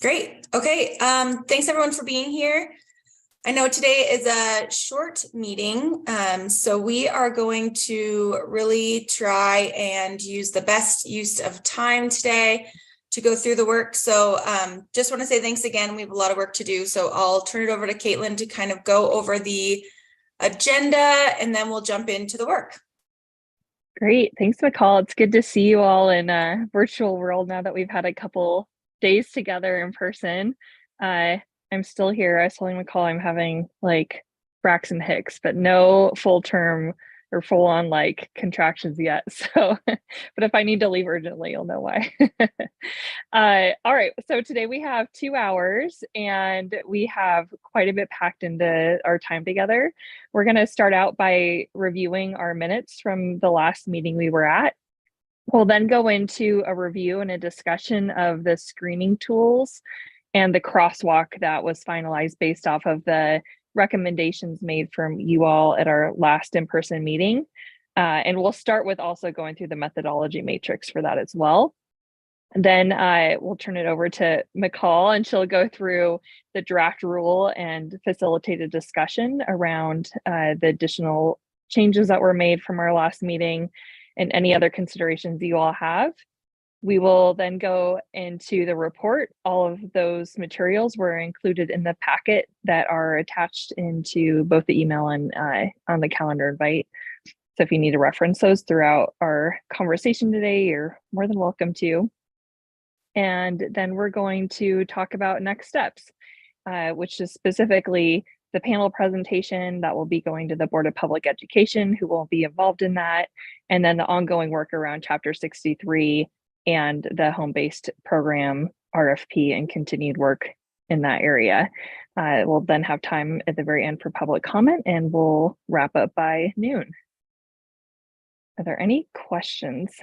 Great. Okay. Thanks everyone for being here. I know today is a short meeting, so we are going to really try and use the best use of time today to go through the work. So just want to say thanks again. We have a lot of work to do, so I'll turn it over to Caitlin to kind of go over the agenda, and then we'll jump into the work. Great. Thanks, McCall. It's good to see you all in a virtual world now that we've had a couple days together in person. I'm still here. I was telling McCall I'm having like Braxton Hicks, but no full term or full on like contractions yet. So, but if I need to leave urgently, you'll know why. All right. So today we have 2 hours and we have quite a bit packed into our time together. We're going to start out by reviewing our minutes from the last meeting we were at. We'll then go into a review and a discussion of the screening tools and the crosswalk that was finalized based off of the recommendations made from you all at our last in-person meeting. And we'll start with also going through the methodology matrix for that as well. And then we'll turn it over to McCall and she'll go through the draft rule and facilitate a discussion around the additional changes that were made from our last meeting and any other considerations you all have. We will then go into the report. All of those materials were included in the packet that are attached into both the email and on the calendar invite. So if you need to reference those throughout our conversation today, you're more than welcome to. And then we're going to talk about next steps, which is specifically the panel presentation that will be going to the Board of Public Education, who will be involved in that, and then the ongoing work around Chapter 63 and the home-based program RFP and continued work in that area. We'll then have time at the very end for public comment and we'll wrap up by noon. Are there any questions?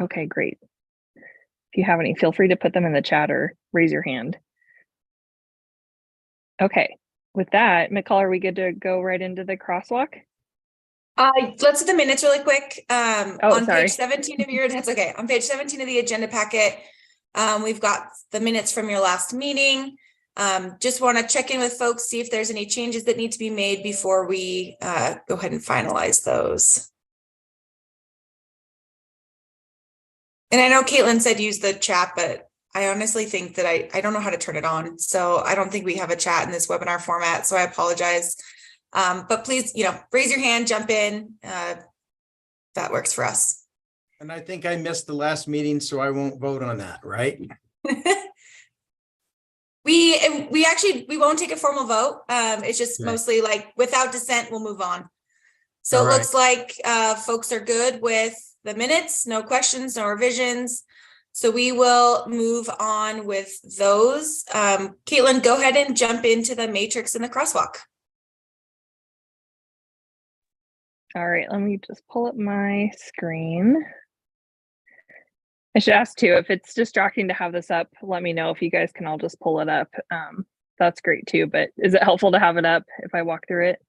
Okay, great. If you have any, feel free to put them in the chat or raise your hand. Okay, with that, McCall, are we good to go right into the crosswalk? Let's do the minutes really quick. On sorry. page 17 of your, that's okay. On page 17 of the agenda packet, we've got the minutes from your last meeting. Just want to check in with folks, see if there's any changes that need to be made before we go ahead and finalize those. And I know Caitlin said use the chat, but I honestly think that I don't know how to turn it on. So I don't think we have a chat in this webinar format. So I apologize. But please, raise your hand, jump in. That works for us. And I think I missed the last meeting, so I won't vote on that, right? We won't take a formal vote. It's just mostly like without dissent, we'll move on. So it looks like folks are good with the minutes, no questions, no revisions. So we will move on with those. Caitlin, go ahead and jump into the matrix and the crosswalk. All right, let me just pull up my screen. I should ask too, if it's distracting to have this up, let me know if you guys can all just pull it up. That's great too, but is it helpful to have it up if I walk through it?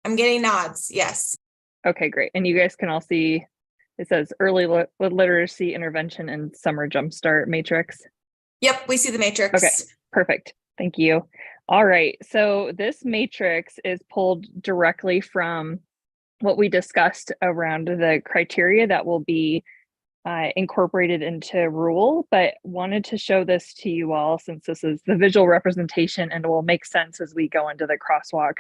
I'm getting nods, yes. Okay, great. And you guys can all see, it says early literacy intervention and summer jumpstart matrix. Yep, we see the matrix. Okay, perfect. Thank you. All right, so this matrix is pulled directly from what we discussed around the criteria that will be incorporated into rule, but wanted to show this to you all since this is the visual representation and it will make sense as we go into the crosswalk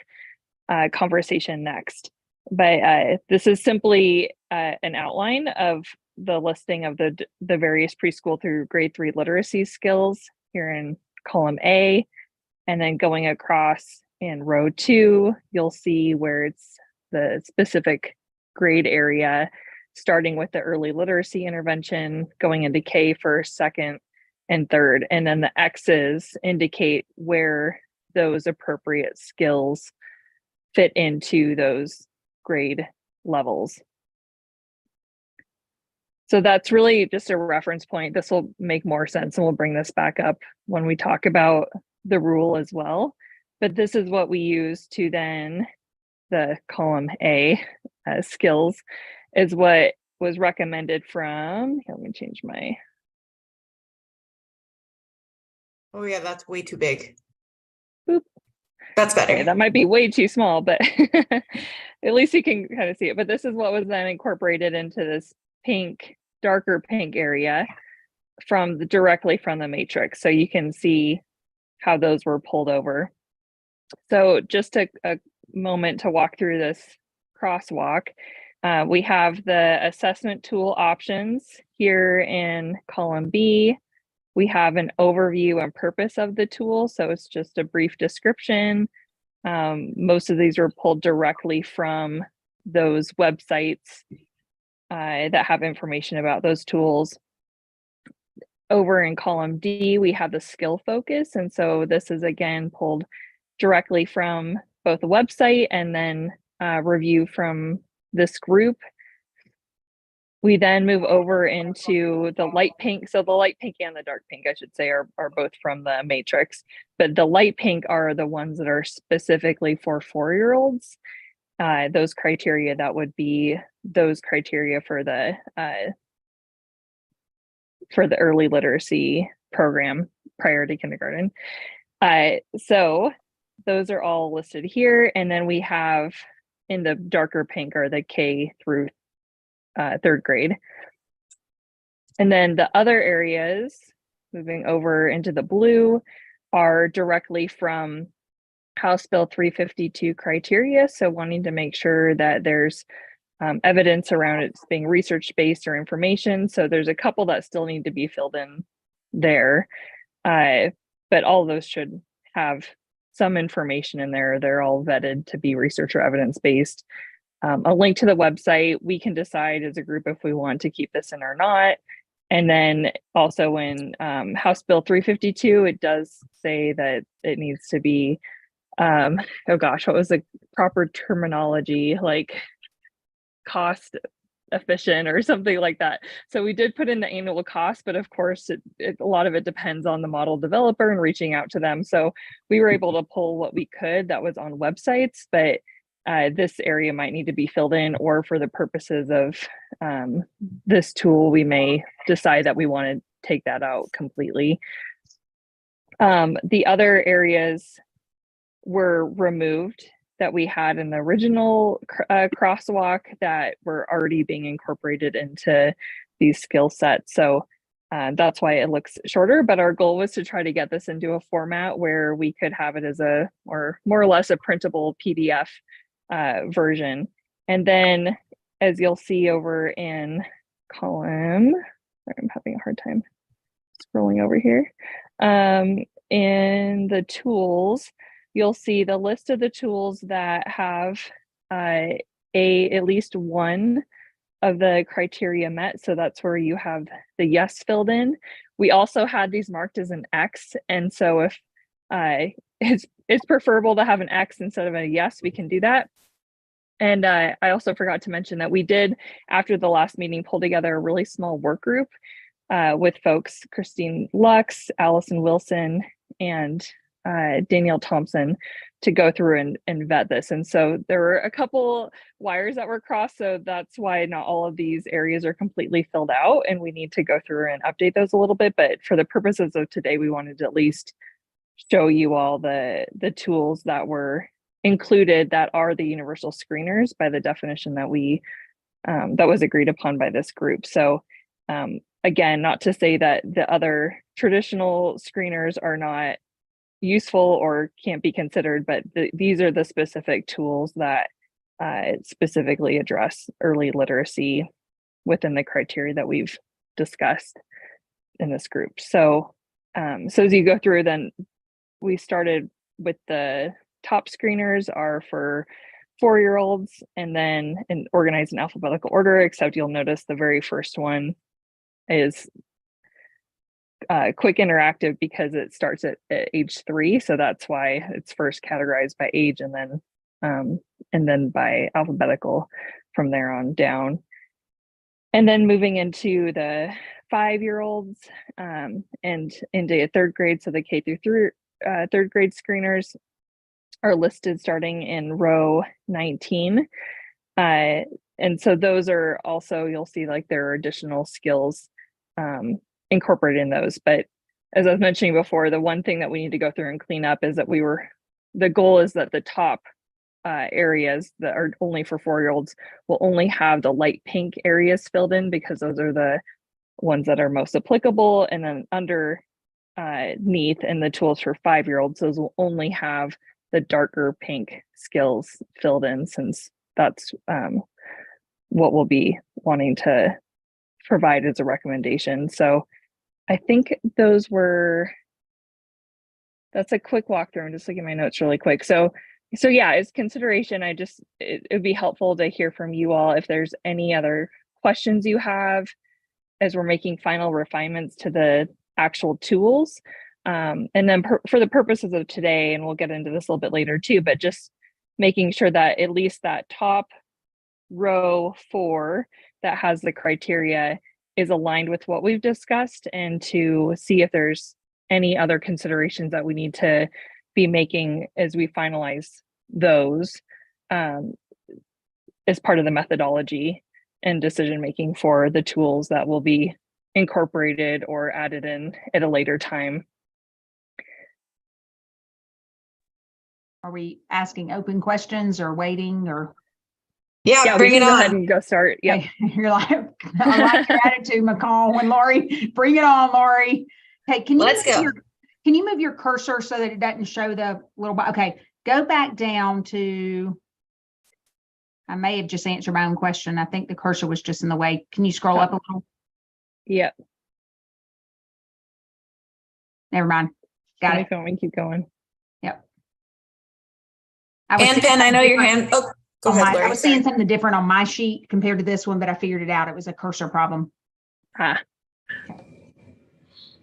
conversation next. But this is simply an outline of the listing of the various preschool through grade 3 literacy skills here in column A. And then going across in row 2, you'll see where it's the specific grade area, starting with the early literacy intervention, going into K first, second, and third. And then the X's indicate where those appropriate skills fit into those grade levels. So that's really just a reference point. This will make more sense and we'll bring this back up when we talk about the rule as well. But this is what we use to then the column A skills is what was recommended from, here, let me change my, Oh yeah, that's way too big. Oop. That's better. okay, that might be way too small, but at least you can kind of see it. But this is what was then incorporated into this pink, darker pink area directly from the matrix. So you can see how those were pulled over. So just a moment to walk through this crosswalk. We have the assessment tool options here in column B. We have an overview and purpose of the tool. So it's just a brief description. Most of these were pulled directly from those websites that have information about those tools. Over in column D, we have the skill focus. And so this is again pulled directly from both the website and then review from this group. We then move over into the light pink. So the light pink and the dark pink, I should say, are both from the matrix, but the light pink are the ones that are specifically for 4-year-olds. Those criteria, that would be those criteria for the early literacy program prior to kindergarten. So those are all listed here. And then we have in the darker pink are the K through 3rd grade. And then the other areas, moving over into the blue, are directly from House Bill 352 criteria. So wanting to make sure that there's evidence around it's being research-based or information. So there's a couple that still need to be filled in there. But all of those should have some information in there. They're all vetted to be research or evidence-based. A link to the website, we can decide as a group if we want to keep this in or not. And then also in House Bill 352, it does say that it needs to be, oh gosh, what was the proper terminology? Like cost efficient or something like that. So we did put in the annual cost, but of course, a lot of it depends on the model developer and reaching out to them. So we were able to pull what we could that was on websites, but this area might need to be filled in, or for the purposes of this tool, we may decide that we want to take that out completely. The other areas were removed that we had in the original crosswalk that were already being incorporated into these skill sets. So that's why it looks shorter, but our goal was to try to get this into a format where we could have it as or more or less a printable PDF version. And then as you'll see over in column, I'm having a hard time scrolling over here. In the tools, you'll see the list of the tools that have at least one of the criteria met. So that's where you have the yes filled in. We also had these marked as an X. And so if it's preferable to have an X instead of a yes, we can do that. And I also forgot to mention that we did, after the last meeting, pull together a really small work group with folks, Christine Lux, Allison Wilson, and Danielle Thompson, to go through and vet this. And so there were a couple wires that were crossed. So that's why not all of these areas are completely filled out, and we need to go through and update those a little bit. But for the purposes of today, we wanted to at least show you all the tools that were included that are the universal screeners by the definition that that was agreed upon by this group. So again, not to say that the other traditional screeners are not useful or can't be considered, but these are the specific tools that specifically address early literacy within the criteria that we've discussed in this group. So, so as you go through, then we started with the top screeners are for 4-year-olds, and then organized in alphabetical order, except you'll notice the very first one is quick interactive because it starts at age 3. So that's why it's first categorized by age and then by alphabetical from there on down. And then moving into the 5-year-olds and into 3rd grade. So the K through 3rd grade screeners are listed starting in row 19. and so those are also, you'll see like there are additional skills incorporated in those. But as I was mentioning before, the one thing that we need to go through and clean up is that the goal is that the top areas that are only for 4-year-olds will only have the light pink areas filled in, because those are the ones that are most applicable. And then underneath in the tools for 5-year-olds, those will only have the darker pink skills filled in, since that's what we'll be wanting to provide as a recommendation. So I think that's a quick walkthrough. I'm just looking at my notes really quick. So yeah, as consideration, it would be helpful to hear from you all if there's any other questions you have as we're making final refinements to the actual tools. And then for the purposes of today, and we'll get into this a little bit later too, but just making sure that at least that top row 4 that has the criteria is aligned with what we've discussed, and to see if there's any other considerations that we need to be making as we finalize those as part of the methodology and decision making for the tools that will be incorporated or added in at a later time. Are we asking open questions or waiting or? Yeah, We bring can it go ahead on. and go start. Yeah. Okay, you're like, I like your attitude, McCall. When Lori, bring it on, Lori. Okay, Let's go. Can you move your cursor so that it doesn't show the little, okay, go back down to, I may have just answered my own question. I think the cursor was just in the way. Can you scroll up a little? Yeah. Never mind. Got it. Keep going. Yep. And Pen, I know your hand. Oh, go ahead, I Lori. was seeing something different on my sheet compared to this one, but I figured it out. It was a cursor problem.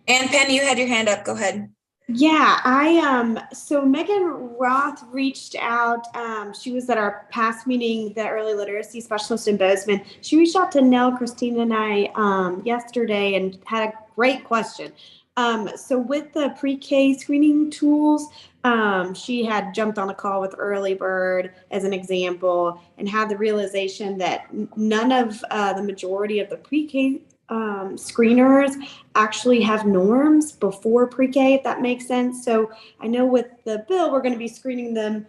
And Pen, you had your hand up. Go ahead. Yeah, so Megan Roth reached out. She was at our past meeting, the early literacy specialist in Bozeman. She reached out to Nell, Christina, and I yesterday and had a great question. So with the pre-K screening tools, she had jumped on a call with Early Bird as an example and had the realization that none of the majority of the pre-K screeners actually have norms before pre-K, if that makes sense. So I know with the bill, we're going to be screening them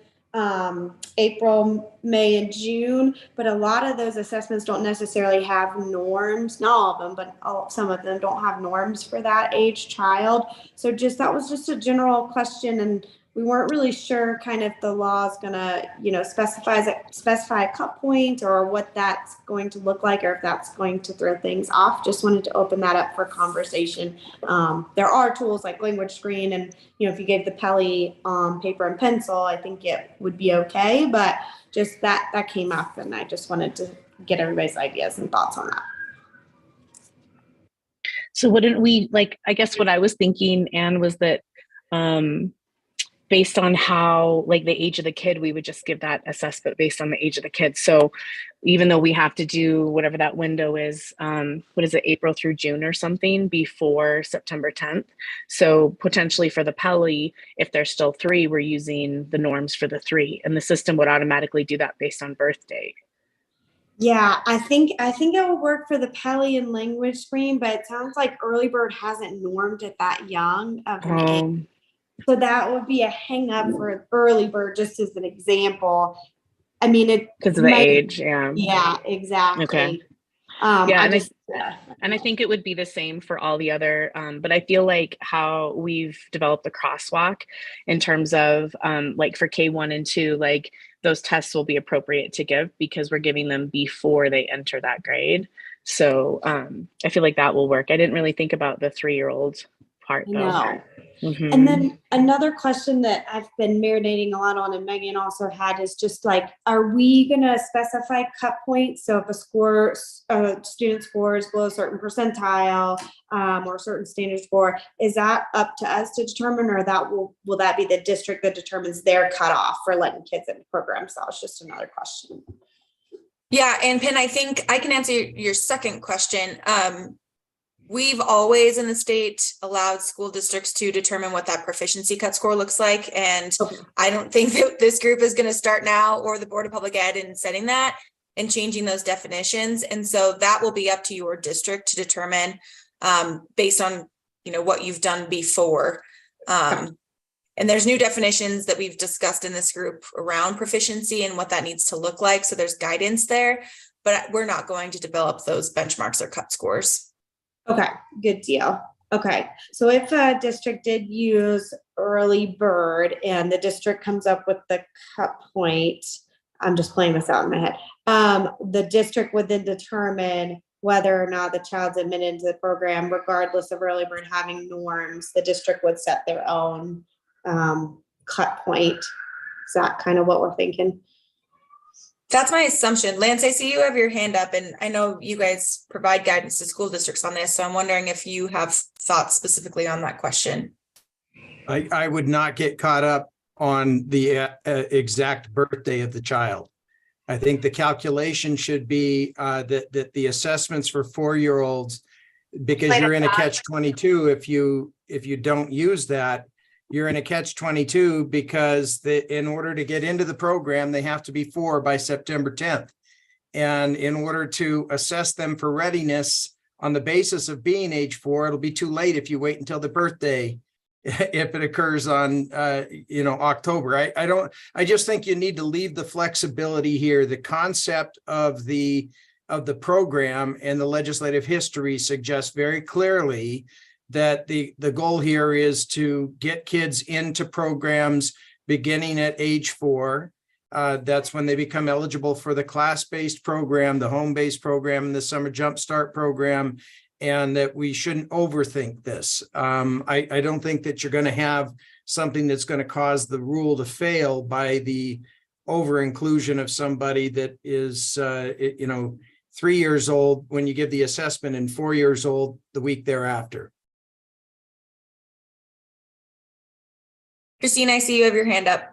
April, May, and June, but a lot of those assessments don't necessarily have norms. Not all of them, but some of them don't have norms for that age child. So that was just a general question, and we weren't really sure kind of the law is going to, specify a cut point or what that's going to look like, or if that's going to throw things off. Just wanted to open that up for conversation. There are tools like Language Screen, and, if you gave the Peli paper and pencil, I think it would be okay, but just that came up, and I just wanted to get everybody's ideas and thoughts on that. So wouldn't we, I guess what I was thinking, Anne, was that based on how, the age of the kid, we would just give that assessment based on the age of the kid. So even though we have to do whatever that window is, what is it, April through June or something before September 10th. So potentially for the Peli, if there's still 3, we're using the norms for the 3, and the system would automatically do that based on birth date. Yeah, I think it will work for the Peli and Language Screen, but it sounds like Early Bird hasn't normed at that young of an age. So that would be a hang up for Early Bird, just as an example. I mean, because of the age. Yeah. Yeah, exactly. Okay. And I think it would be the same for all the other, but I feel like how we've developed the crosswalk in terms of for K1 and 2, those tests will be appropriate to give because we're giving them before they enter that grade. So I feel like that will work. I didn't really think about the 3-year-old part though. No. Mm-hmm. And then another question that I've been marinating a lot on, and Megan also had, is just are we going to specify cut points? So if a student scores below a certain percentile or a certain standard score, is that up to us to determine, or will that be the district that determines their cutoff for letting kids in the program? So it's just another question. Yeah, and Pen, I think I can answer your second question. We've always in the state allowed school districts to determine what that proficiency cut score looks like. And I don't think that this group is going to start now, or the Board of Public Ed, in setting that. and changing those definitions. And so that will be up to your district to determine based on, what you've done before. And there's new definitions that we've discussed in this group around proficiency and what that needs to look like. So there's guidance there, but we're not going to develop those benchmarks or cut scores. Okay, good deal. Okay, so if a district did use early bird and the district comes up with the cut point, I'm just playing this out in my head. The district would then determine whether or not the child's admitted into the program, regardless of early bird having norms. The district would set their own cut point. Is that kind of what we're thinking? That's my assumption. Lance, I see you have your hand up, and I know you guys provide guidance to school districts on this. So I'm wondering if you have thoughts specifically on that question. I would not get caught up on the exact birthday of the child. I think the calculation should be that the assessments for 4-year-olds, because you're in a catch-22 if you don't use that, you're in a catch-22 because in order to get into the program, they have to be 4 by September 10th. And in order to assess them for readiness on the basis of being age 4, it'll be too late if you wait until the birthday, if it occurs on, October. I just think you need to leave the flexibility here. The concept of the program and the legislative history suggests very clearly that the goal here is to get kids into programs beginning at age 4. That's when they become eligible for the class-based program, the home-based program, and the summer jumpstart program, and that we shouldn't overthink this. I don't think that you're going to have something that's going to cause the rule to fail by the over-inclusion of somebody that is, 3 years old when you give the assessment and 4 years old the week thereafter. Christine, I see you have your hand up.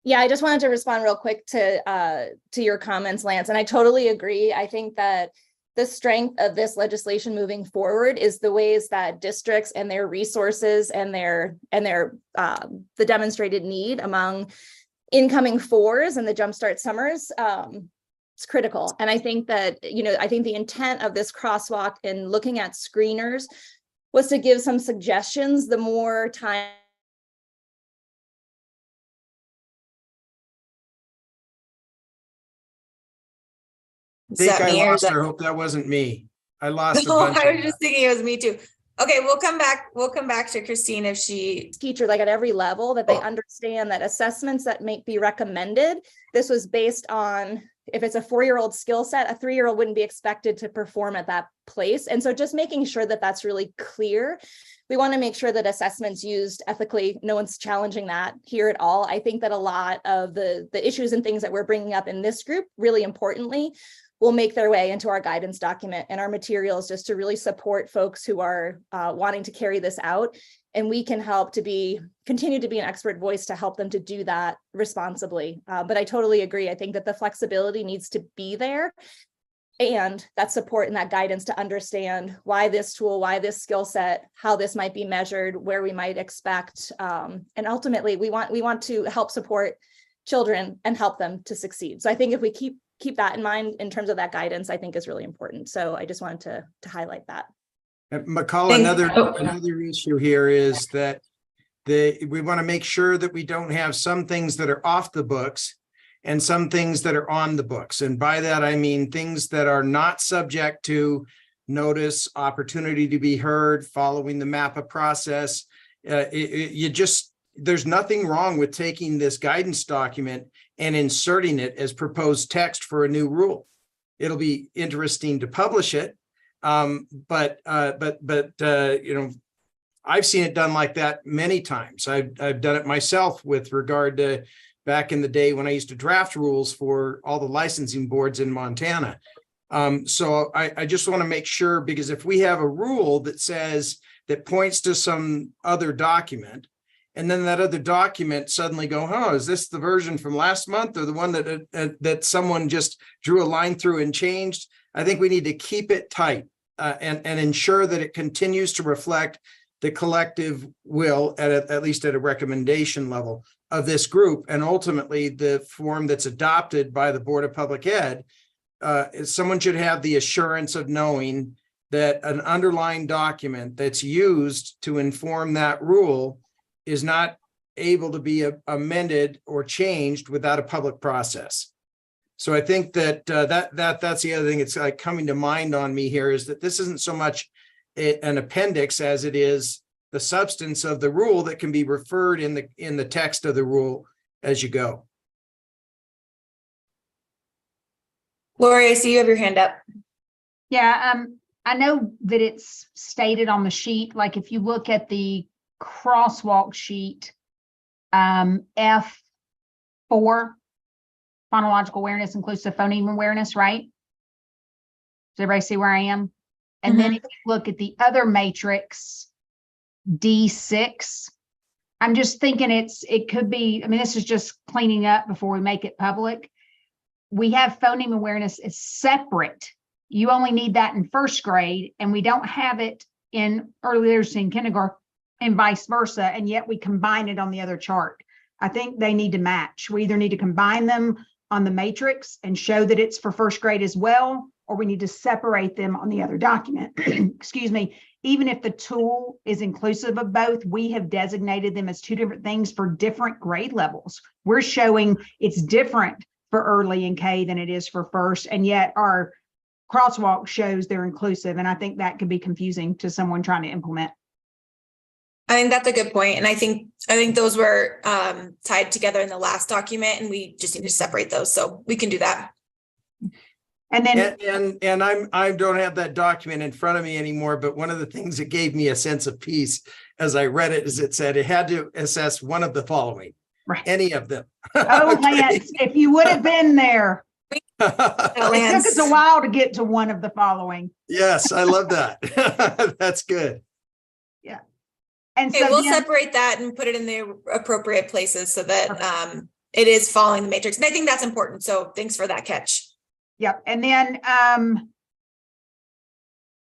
Yeah, I just wanted to respond real quick to your comments, Lance, and I totally agree. I think that the strength of this legislation moving forward is the ways that districts and their resources and the demonstrated need among incoming 4s and the Jumpstart Summers. It's critical. And I think that, I think the intent of this crosswalk in looking at screeners was to give some suggestions. The more time I hope that wasn't me. I lost. No, I was just thinking it was me too. Okay, we'll come back to Christine if she teacher, like at every level, that they understand that assessments that may be recommended, this was based on if it's a 4-year-old skill set, a 3-year-old wouldn't be expected to perform at that place. And so just making sure that that's really clear. We want to make sure that assessments used ethically, no one's challenging that here at all. I think that a lot of the issues and things that we're bringing up in this group, really importantly, will make their way into our guidance document and our materials just to really support folks who are wanting to carry this out. And we can help to continue to be an expert voice to help them to do that responsibly. But I totally agree. I think that the flexibility needs to be there, and that support and that guidance to understand why this tool, why this skill set, how this might be measured, where we might expect. And ultimately, we want to help support children and help them to succeed. So I think if we keep that in mind in terms of that guidance, I think is really important. So I just wanted to highlight that. McCall, another issue here is that we want to make sure that we don't have some things that are off the books and some things that are on the books. And by that, I mean things that are not subject to notice, opportunity to be heard, following the MAPPA process. There's nothing wrong with taking this guidance document and inserting it as proposed text for a new rule. It'll be interesting to publish it. But I've seen it done like that many times. I've done it myself with regard to back in the day when I used to draft rules for all the licensing boards in Montana. So I just want to make sure, because if we have a rule that points to some other document, and then that other document suddenly is this the version from last month or the one that someone just drew a line through and changed? I think we need to keep it tight and ensure that it continues to reflect the collective will, at least at a recommendation level, of this group. And ultimately, the form that's adopted by the Board of Public Ed, someone should have the assurance of knowing that an underlying document that's used to inform that rule is not able to be amended or changed without a public process. So I think that that's the other thing that's like coming to mind on me here, is that this isn't so much an appendix as it is the substance of the rule that can be referred in the text of the rule as you go. Lori, I see you have your hand up. Yeah, I know that it's stated on the sheet, like if you look at the crosswalk sheet, F4, phonological awareness, inclusive phoneme awareness, right? Does everybody see where I am? And then if you look at the other matrix, D6, I'm just thinking it could be, I mean, this is just cleaning up before we make it public. We have phoneme awareness as separate. You only need that in first grade, and we don't have it in early literacy and kindergarten, and vice versa, and yet we combine it on the other chart. I think they need to match. We either need to combine them on the matrix and show that it's for first grade as well, or we need to separate them on the other document. Excuse me. Even if the tool is inclusive of both, we have designated them as two different things for different grade levels. We're showing it's different for early and K than it is for first, and yet our crosswalk shows they're inclusive, and I think that could be confusing to someone trying to implement. I think that's a good point. And I think those were tied together in the last document, and we just need to separate those. So we can do that. And then And I don't have that document in front of me anymore, but one of the things that gave me a sense of peace as I read it is it said it had to assess one of the following, right. Any of them. Oh, Okay. Lance, if you would have been there, it took Lance. us a while to get to one of the following. Yes, I love that. That's good. And Okay, so we'll then- separate that and put it in the appropriate places so that it is following the matrix. And I think that's important. So thanks for that catch. Yep. And then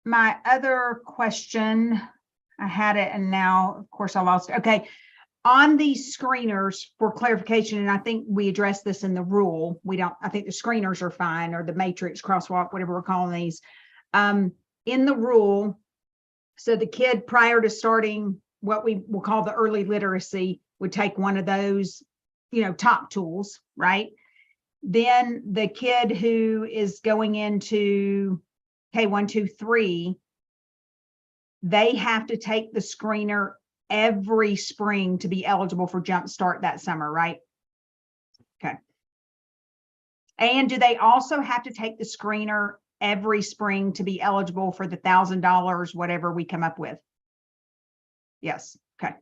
my other question, I had it and now, of course, I lost it. Okay. On these screeners for clarification, and I think we addressed this in the rule. I think the screeners are fine, or the matrix, crosswalk, whatever we're calling these. In the rule, so the kid prior to starting what we will call the early literacy would take one of those, top tools, right? Then the kid who is going into K1, 2, 3, they have to take the screener every spring to be eligible for Jump Start that summer, right? Okay. And do they also have to take the screener every spring to be eligible for the $1,000, whatever we come up with? Yes. Okay.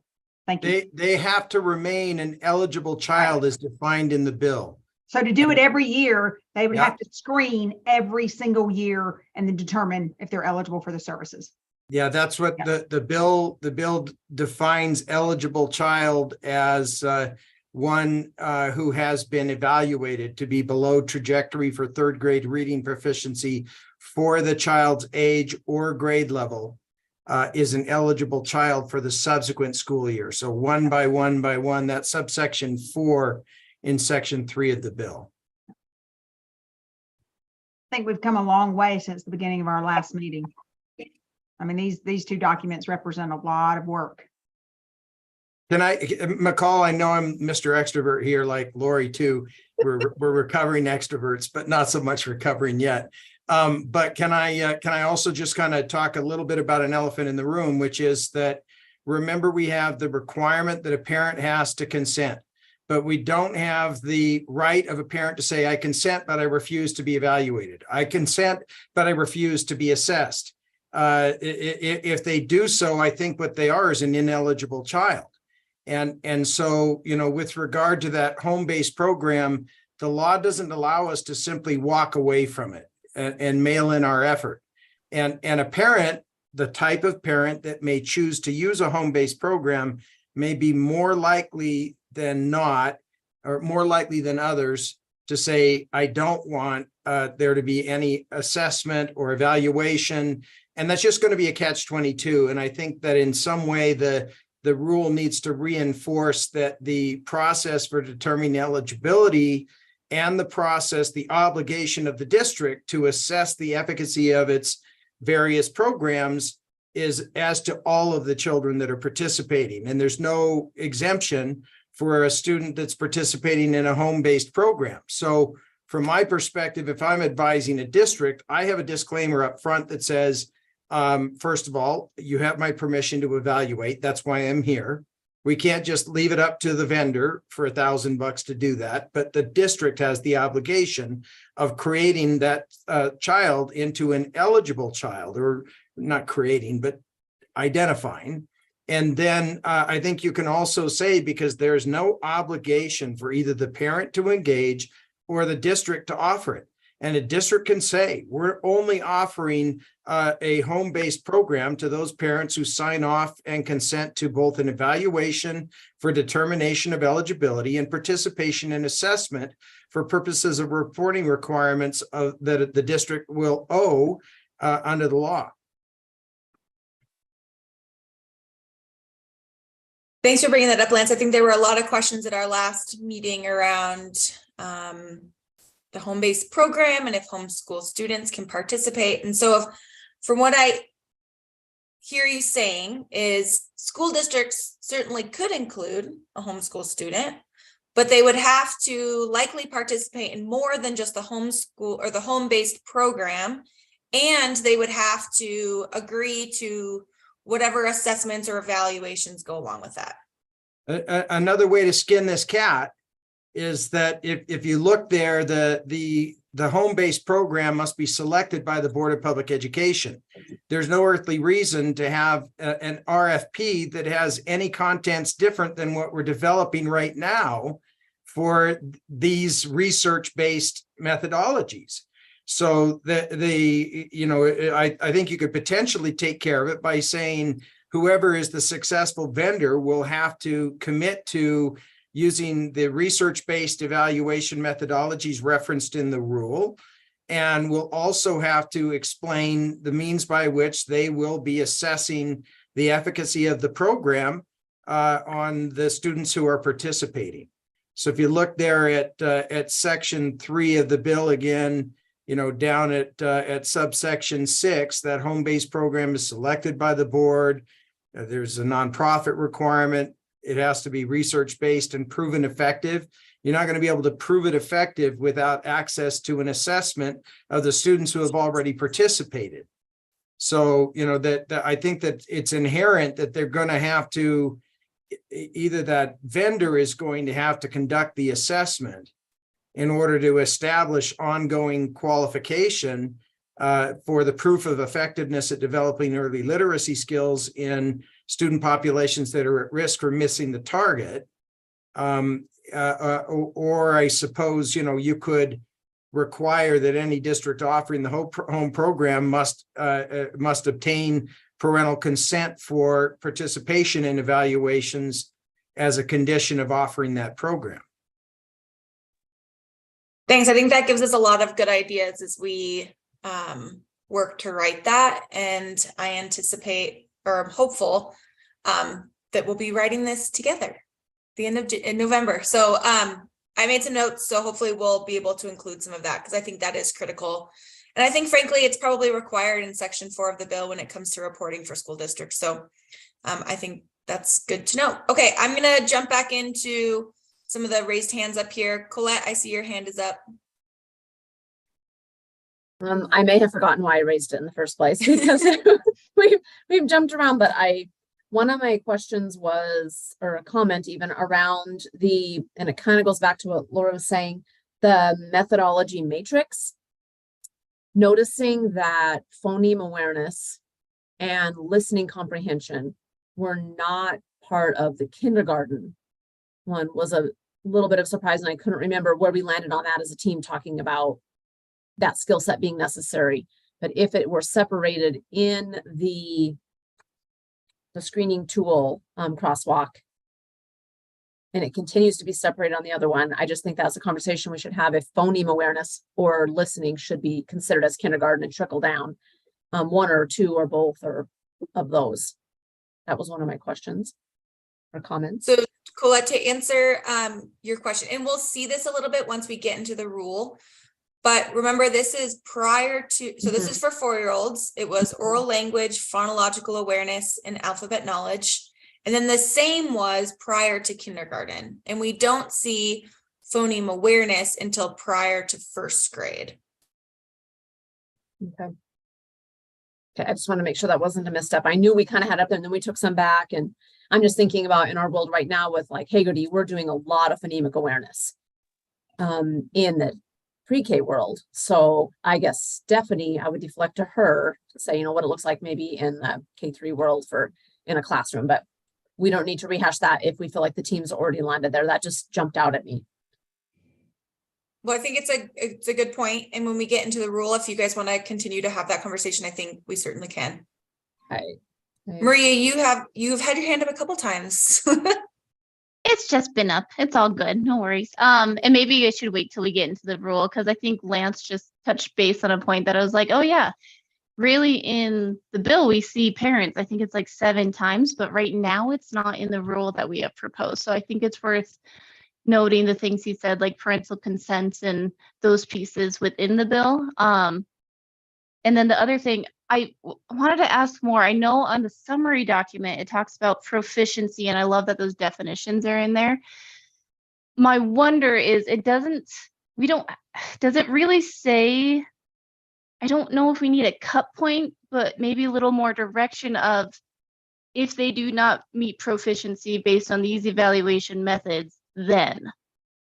Thank you. They have to remain an eligible child as defined in the bill. So to do it every year, they would Yep. have to screen every single year and then determine if they're eligible for the services. Yeah, that's what the bill defines eligible child as one who has been evaluated to be below trajectory for third grade reading proficiency for the child's age or grade level is an eligible child for the subsequent school year. So one by one by one, that's subsection 4 in section 3 of the bill. I think we've come a long way since the beginning of our last meeting. I mean, these two documents represent a lot of work. Can I, McCall, I know I'm Mr. Extrovert here, like Lori too. We're recovering extroverts, but not so much recovering yet. But can I also just kind of talk a little bit about an elephant in the room, which is that, remember, we have the requirement that a parent has to consent, but we don't have the right of a parent to say, I consent, but I refuse to be evaluated. I consent, but I refuse to be assessed. If they do so, I think what they are is an ineligible child. And so, with regard to that home-based program, the law doesn't allow us to simply walk away from it and mail in our effort. And a parent, the type of parent that may choose to use a home-based program, may be more likely than not, or more likely than others, to say, I don't want there to be any assessment or evaluation, And that's just going to be a catch-22. And I think that in some way, the rule needs to reinforce that the process for determining eligibility and the obligation of the district to assess the efficacy of its various programs is as to all of the children that are participating. And there's no exemption for a student that's participating in a home-based program. So from my perspective, if I'm advising a district, I have a disclaimer up front that says, first of all, you have my permission to evaluate. That's why I'm here. We can't just leave it up to the vendor for $1,000 to do that, but the district has the obligation of creating that child into an eligible child, or not creating, but identifying. And then I think you can also say, because there's no obligation for either the parent to engage or the district to offer it. And a district can say, we're only offering a home-based program to those parents who sign off and consent to both an evaluation for determination of eligibility and participation in assessment for purposes of reporting requirements that the district will owe under the law. Thanks for bringing that up, Lance. I think there were a lot of questions at our last meeting around the home-based program and if homeschool students can participate. And so from what I hear you saying is school districts certainly could include a homeschool student, but they would have to likely participate in more than just the homeschool or the home-based program. And they would have to agree to whatever assessments or evaluations go along with that. Another way to skin this cat is that if you look there, the home-based program must be selected by the Board of Public Education. There's no earthly reason to have an RFP that has any contents different than what we're developing right now for these research-based methodologies. So I think you could potentially take care of it by saying whoever is the successful vendor will have to commit to using the research-based evaluation methodologies referenced in the rule, and will also have to explain the means by which they will be assessing the efficacy of the program on the students who are participating. So if you look there at section 3 of the bill again, down at subsection 6, that home-based program is selected by the board. There's a nonprofit requirement. It has to be research-based and proven effective. You're not going to be able to prove it effective without access to an assessment of the students who have already participated. So, I think that it's inherent that they're going to have to, either that vendor is going to have to conduct the assessment in order to establish ongoing qualification for the proof of effectiveness at developing early literacy skills in student populations that are at risk for missing the target. Or I suppose, you could require that any district offering the home program must obtain parental consent for participation in evaluations as a condition of offering that program. Thanks. I think that gives us a lot of good ideas as we work to write that. And I anticipate, or I'm hopeful, that we'll be writing this together the end of November. So I made some notes, so hopefully we'll be able to include some of that, because I think that is critical. And I think, frankly, it's probably required in section 4 of the bill when it comes to reporting for school districts. So I think that's good to know. Okay, I'm going to jump back into some of the raised hands up here. Colette, I see your hand is up. I may have forgotten why I raised it in the first place, because we've jumped around, but one of my questions was, or a comment even, around and it kind of goes back to what Laura was saying, the methodology matrix, noticing that phoneme awareness and listening comprehension were not part of the kindergarten one was a little bit of surprise, and I couldn't remember where we landed on that as a team, talking about that skill set being necessary. But if it were separated in the screening tool crosswalk, and it continues to be separated on the other one, I just think that's a conversation we should have, if phoneme awareness or listening should be considered as kindergarten and trickle down. one or two or both or of those? That was one of my questions or comments. So Colette, to answer your question, and we'll see this a little bit once we get into the rule. But remember, this is prior to, so this is for 4-year-olds. It was oral language, phonological awareness, and alphabet knowledge. And then the same was prior to kindergarten. And we don't see phoneme awareness until prior to 1st grade. Okay. Okay, I just want to make sure that wasn't a misstep. I knew we kind of had up there and then we took some back, and I'm just thinking about in our world right now with like Hagerty, we're doing a lot of phonemic awareness in the pre-K world. So I guess Stephanie, I would deflect to her to say, you know, what it looks like maybe in the K3 world for in a classroom, but we don't need to rehash that if we feel like the team's already landed there. That just jumped out at me. Well, I think it's a good point. And when we get into the rule, if you guys want to continue to have that conversation, I think we certainly can. Maria, you've had your hand up a couple times. It's just been up. It's all good. No worries. And maybe I should wait till we get into the rule, because I think Lance just touched base on a point that I was like, oh yeah, really in the bill, we see parents, I think it's like 7 times, but right now it's not in the rule that we have proposed. So I think it's worth noting the things he said, like parental consent and those pieces within the bill. And then the other thing, I wanted to ask more. I know on the summary document, it talks about proficiency, and I love that those definitions are in there. My wonder is does it really say, I don't know if we need a cut point, but maybe a little more direction of if they do not meet proficiency based on these evaluation methods, then.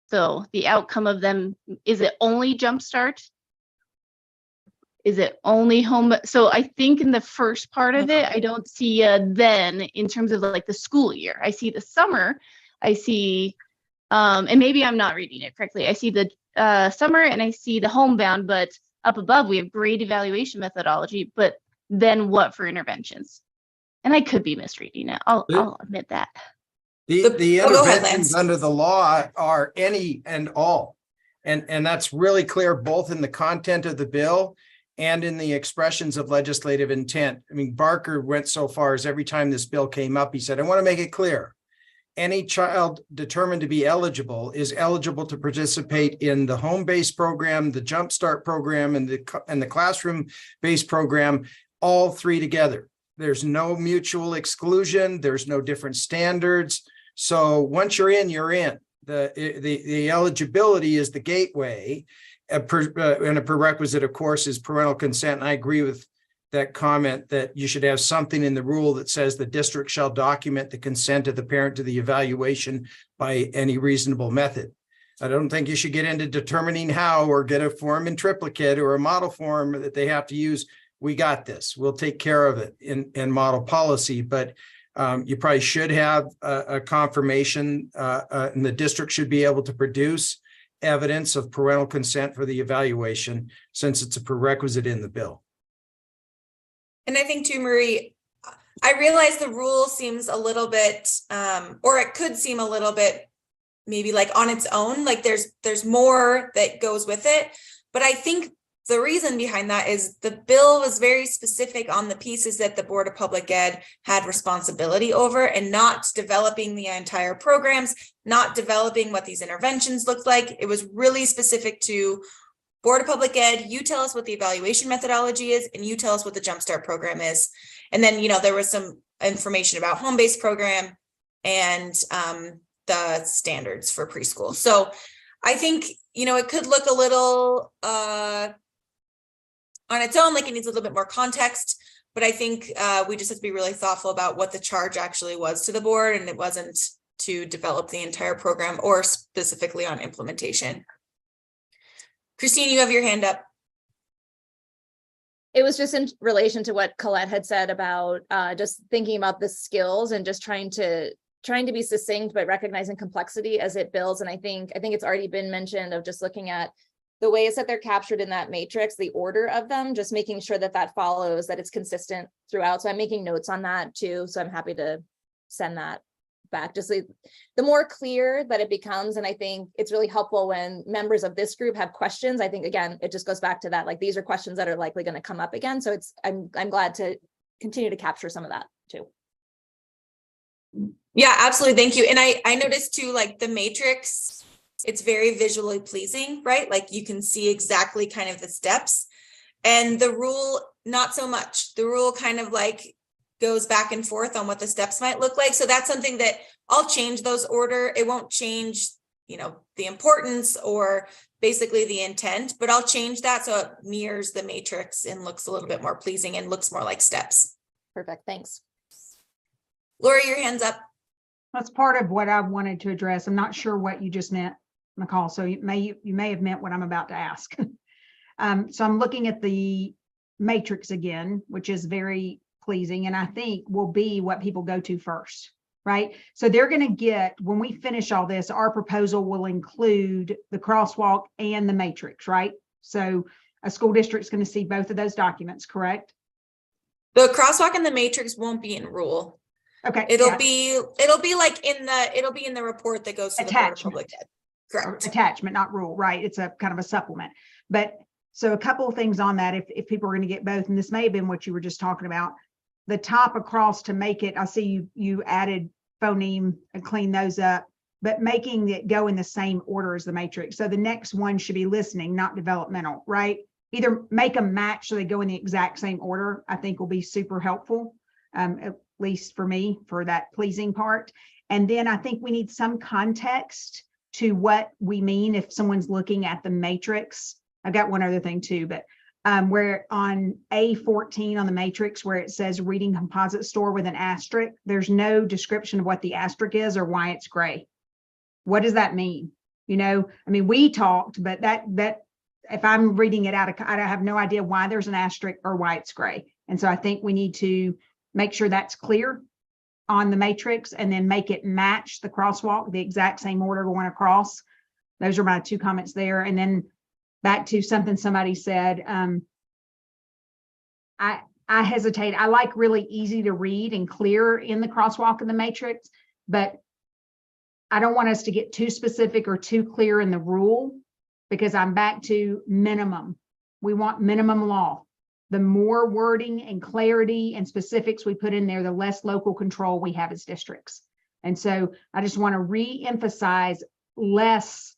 So the outcome of them, is it only Jumpstart? Is it only home? So I think in the first part of it, I don't see a then in terms of like the school year. I see the summer, I see, and maybe I'm not reading it correctly. I see the summer and I see the homebound, but up above we have grade evaluation methodology, but then what for interventions? And I could be misreading it. I'll admit that. The Oh, go ahead, interventions Lance. under the law are any and all. And that's really clear both in the content of the bill and in the expressions of legislative intent. I mean, Barker went so far as every time this bill came up, he said, I want to make it clear. Any child determined to be eligible is eligible to participate in the home-based program, the Jumpstart program, and the classroom-based program, all 3 together. There's no mutual exclusion. There's no different standards. So once you're in, you're in. The eligibility is the gateway. And a prerequisite, of course, is parental consent. And I agree with that comment that you should have something in the rule that says the district shall document the consent of the parent to the evaluation by any reasonable method. I don't think you should get into determining how or get a form in triplicate or a model form that they have to use. We got this. We'll take care of it in model policy, but you probably should have a confirmation and the district should be able to produce evidence of parental consent for the evaluation since it's a prerequisite in the bill. And I think too, Marie, I realize the rule seems a little bit, or it could seem a little bit maybe like on its own, like there's more that goes with it. But I think the reason behind that is the bill was very specific on the pieces that the Board of Public Ed had responsibility over, and not developing the entire programs, not developing what these interventions looked like. It was really specific to Board of Public Ed. You tell us what the evaluation methodology is, and you tell us what the Jumpstart program is. And then, there was some information about home-based program and the standards for preschool. So I think, it could look a little on its own, like it needs a little bit more context, but I think we just have to be really thoughtful about what the charge actually was to the board, and it wasn't to develop the entire program or specifically on implementation. Christine, you have your hand up. It was just in relation to what Colette had said about just thinking about the skills and just trying to be succinct, but recognizing complexity as it builds. And I think it's already been mentioned of just looking at the ways that they're captured in that matrix, the order of them, just making sure that follows, that it's consistent throughout. So I'm making notes on that too. So I'm happy to send that back. Just the more clear that it becomes, and I think it's really helpful when members of this group have questions. I think, again, it just goes back to that, like, these are questions that are likely going to come up again. So I'm glad to continue to capture some of that too. Yeah, absolutely. Thank you. And I noticed too, like the matrix, it's very visually pleasing, right? Like you can see exactly kind of the steps, and the rule, not so much. The rule kind of like goes back and forth on what the steps might look like. So that's something that I'll change those order. It won't change, the importance or basically the intent, but I'll change that so it mirrors the matrix and looks a little bit more pleasing and looks more like steps. Perfect. Thanks. Lori, your hand's up. That's part of what I wanted to address. I'm not sure what you just meant, McCall. So you may have meant what I'm about to ask. So I'm looking at the matrix again, which is very pleasing, and I think will be what people go to first, right? So they're going to get, when we finish all this, our proposal will include the crosswalk and the matrix, right? So a school district's going to see both of those documents, correct? The crosswalk and the matrix won't be in rule. Okay. It'll yeah. be like it'll be in the report that goes to the Board of Public Ed. Correct. Attachment, not rule, right? It's a kind of a supplement. But so a couple of things on that, if people are going to get both, and this may have been what you were just talking about, the top across to make it, I see you added phoneme and clean those up, but making it go in the same order as the matrix. So the next one should be listening, not developmental, right? Either make them match so they go in the exact same order, I think will be super helpful, at least for me, for that pleasing part. And then I think we need some context to what we mean if someone's looking at the matrix. I've got one other thing too, but where on A14 on the matrix, where it says reading composite store with an asterisk, there's no description of what the asterisk is or why it's gray. What does that mean? I mean, we talked, but that if I'm reading it out, I have no idea why there's an asterisk or why it's gray. And so I think we need to make sure that's clear on the matrix and then make it match the crosswalk, the exact same order going across. Those are my two comments there. And then back to something somebody said, I hesitate. I like really easy to read and clear in the crosswalk in the matrix, but I don't want us to get too specific or too clear in the rule, because I'm back to minimum. We want minimum law. The more wording and clarity and specifics we put in there, the less local control we have as districts. And so I just want to re-emphasize less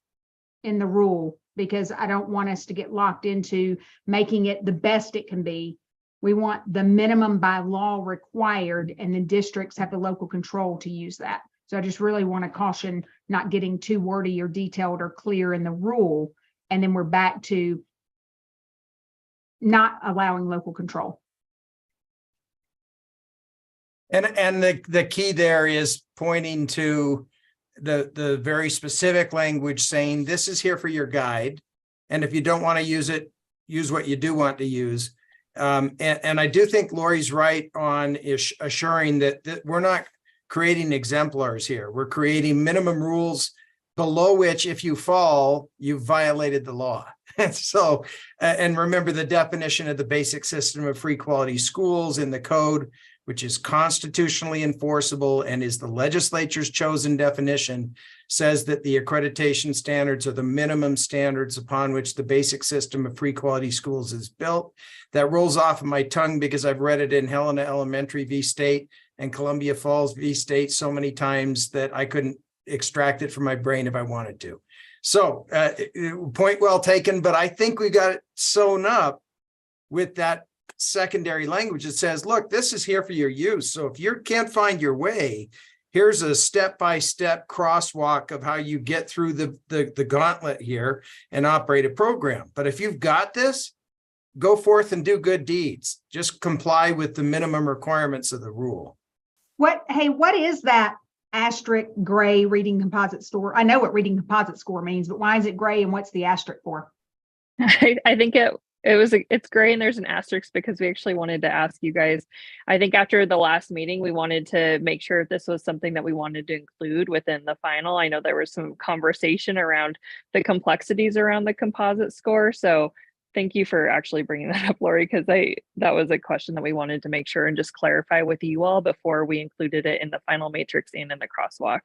in the rule, because I don't want us to get locked into making it the best it can be. We want the minimum by law required, and the districts have the local control to use that. So I just really want to caution not getting too wordy or detailed or clear in the rule. And then we're back to not allowing local control. And the key there is pointing to the very specific language saying this is here for your guide. And if you don't want to use it, use what you do want to use. And I do think Lori's right on assuring that we're not creating exemplars here. We're creating minimum rules below which, if you fall, you've violated the law. And so, and remember the definition of the basic system of free quality schools in the code, which is constitutionally enforceable and is the legislature's chosen definition, says that the accreditation standards are the minimum standards upon which the basic system of free quality schools is built. That rolls off of my tongue because I've read it in Helena Elementary v. State and Columbia Falls v. State so many times that I couldn't extract it from my brain if I wanted to. So point well taken, but I think we got it sewn up with that secondary language that says, look, this is here for your use. So if you can't find your way, here's a step-by-step crosswalk of how you get through the gauntlet here and operate a program. But if you've got this, go forth and do good deeds. Just comply with the minimum requirements of the rule. What is that asterisk gray reading composite score? I know what reading composite score means, but why is it gray and what's the asterisk for? I think it's gray and there's an asterisk because we actually wanted to ask you guys. I think after the last meeting, we wanted to make sure if this was something that we wanted to include within the final. I know there was some conversation around the complexities around the composite score. So thank you for actually bringing that up, Lori, because that was a question that we wanted to make sure and just clarify with you all before we included it in the final matrix and in the crosswalk.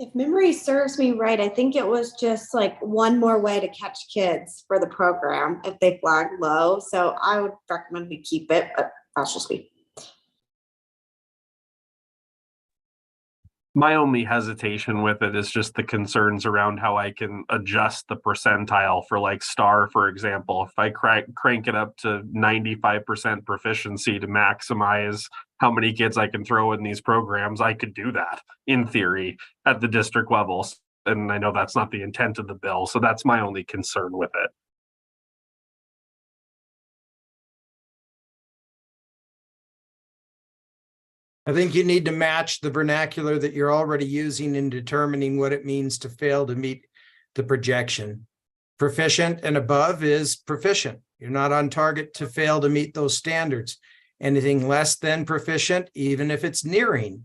If memory serves me right, I think it was just like one more way to catch kids for the program if they flag low. So I would recommend we keep it, but that's just me. My only hesitation with it is just the concerns around how I can adjust the percentile for like STAR, for example. If I crank it up to 95% proficiency to maximize how many kids I can throw in these programs, I could do that in theory at the district levels. And I know that's not the intent of the bill. So that's my only concern with it. I think you need to match the vernacular that you're already using in determining what it means to fail to meet the projection. Proficient and above is proficient. You're not on target to fail to meet those standards. Anything less than proficient, even if it's nearing.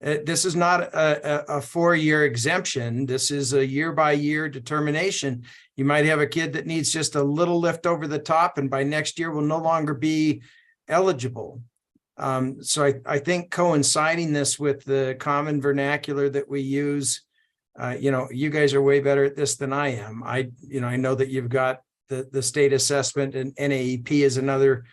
This is not a 4-year exemption. This is a year-by-year determination. You might have a kid that needs just a little lift over the top, and by next year will no longer be eligible. So I think coinciding this with the common vernacular that we use, you guys are way better at this than I am. I know that you've got the state assessment, and NAEP is another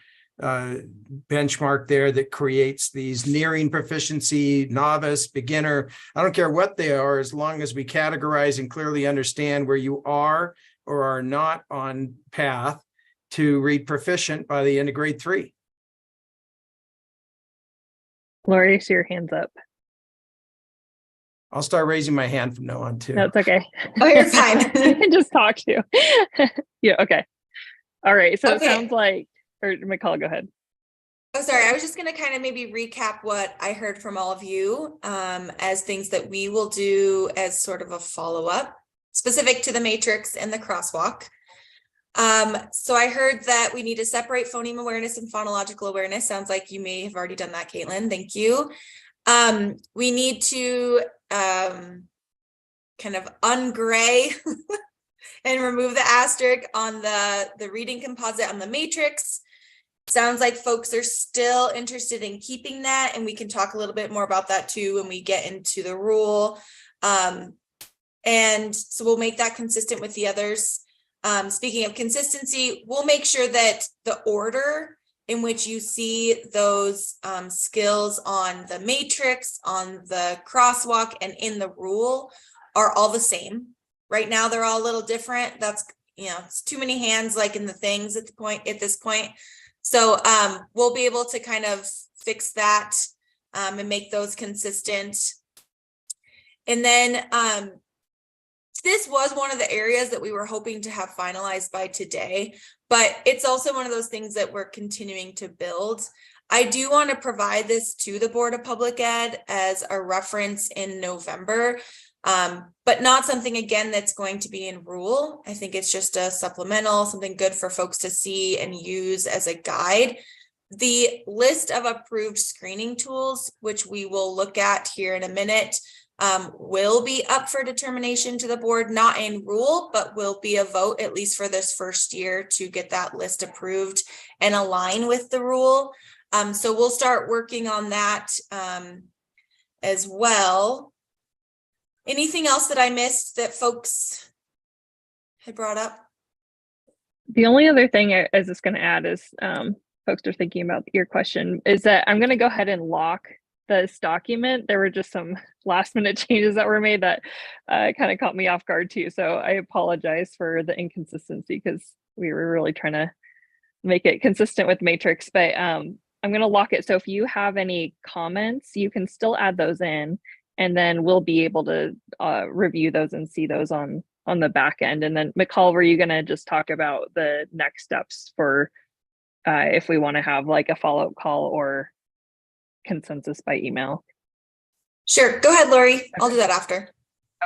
benchmark there that creates these nearing proficiency, novice, beginner. I don't care what they are, as long as we categorize and clearly understand where you are or are not on path to read proficient by the end of grade 3. Lori, I see your hands up. I'll start raising my hand from now on too. No, it's okay. Oh, you're fine. You can just talk to. Yeah, okay. All right. So Okay. It sounds like, or McCall, go ahead. Oh, sorry. I was just going to kind of maybe recap what I heard from all of you as things that we will do as sort of a follow-up specific to the matrix and the crosswalk. So I heard that we need to separate phoneme awareness and phonological awareness. Sounds like you may have already done that, Caitlin. Thank you. We need to kind of ungray and remove the asterisk on the reading composite on the matrix. Sounds like folks are still interested in keeping that, and we can talk a little bit more about that too when we get into the rule. And so we'll make that consistent with the others. Speaking of consistency, we'll make sure that the order in which you see those skills on the matrix, on the crosswalk, and in the rule are all the same. Right now, they're all a little different. That's, it's too many hands like in the things at this point. So we'll be able to kind of fix that and make those consistent. And then this was one of the areas that we were hoping to have finalized by today, but it's also one of those things that we're continuing to build. I do want to provide this to the Board of Public Ed as a reference in November, but not something, again, that's going to be in rule. I think it's just a supplemental, something good for folks to see and use as a guide. The list of approved screening tools, which we will look at here in a minute, will be up for determination to the board, not in rule, but will be a vote, at least for this first year, to get that list approved and align with the rule. So we'll start working on that as well. Anything else that I missed that folks had brought up? The only other thing I was just going to add is folks are thinking about your question is that I'm going to go ahead and lock this document. There were just some last minute changes that were made that kind of caught me off guard too. So I apologize for the inconsistency because we were really trying to make it consistent with Matrix, but I'm going to lock it. So if you have any comments, you can still add those in, and then we'll be able to review those and see those on the back end. And then McCall, were you going to just talk about the next steps for if we want to have like a follow-up call or consensus by email? Sure. Go ahead, Lori. I'll do that after.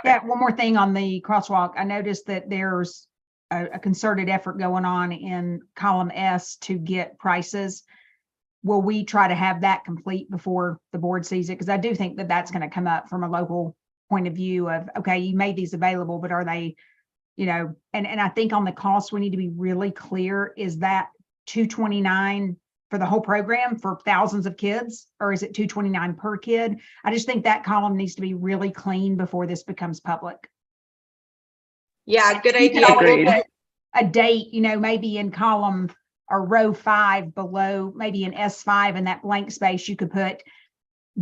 Yeah, one more thing on the crosswalk. I noticed that there's a concerted effort going on in column S to get prices. Will we try to have that complete before the board sees it? Because I do think that that's going to come up from a local point of view of, okay, you made these available, but are they, you know, and I think on the cost, we need to be really clear. Is that $229 for the whole program for thousands of kids, or is it $229 per kid? I just think that column needs to be really clean before this becomes public. Yeah, good You could idea. always Agreed. put a date, you know, maybe in column or row 5 below, maybe in S5 in that blank space, you could put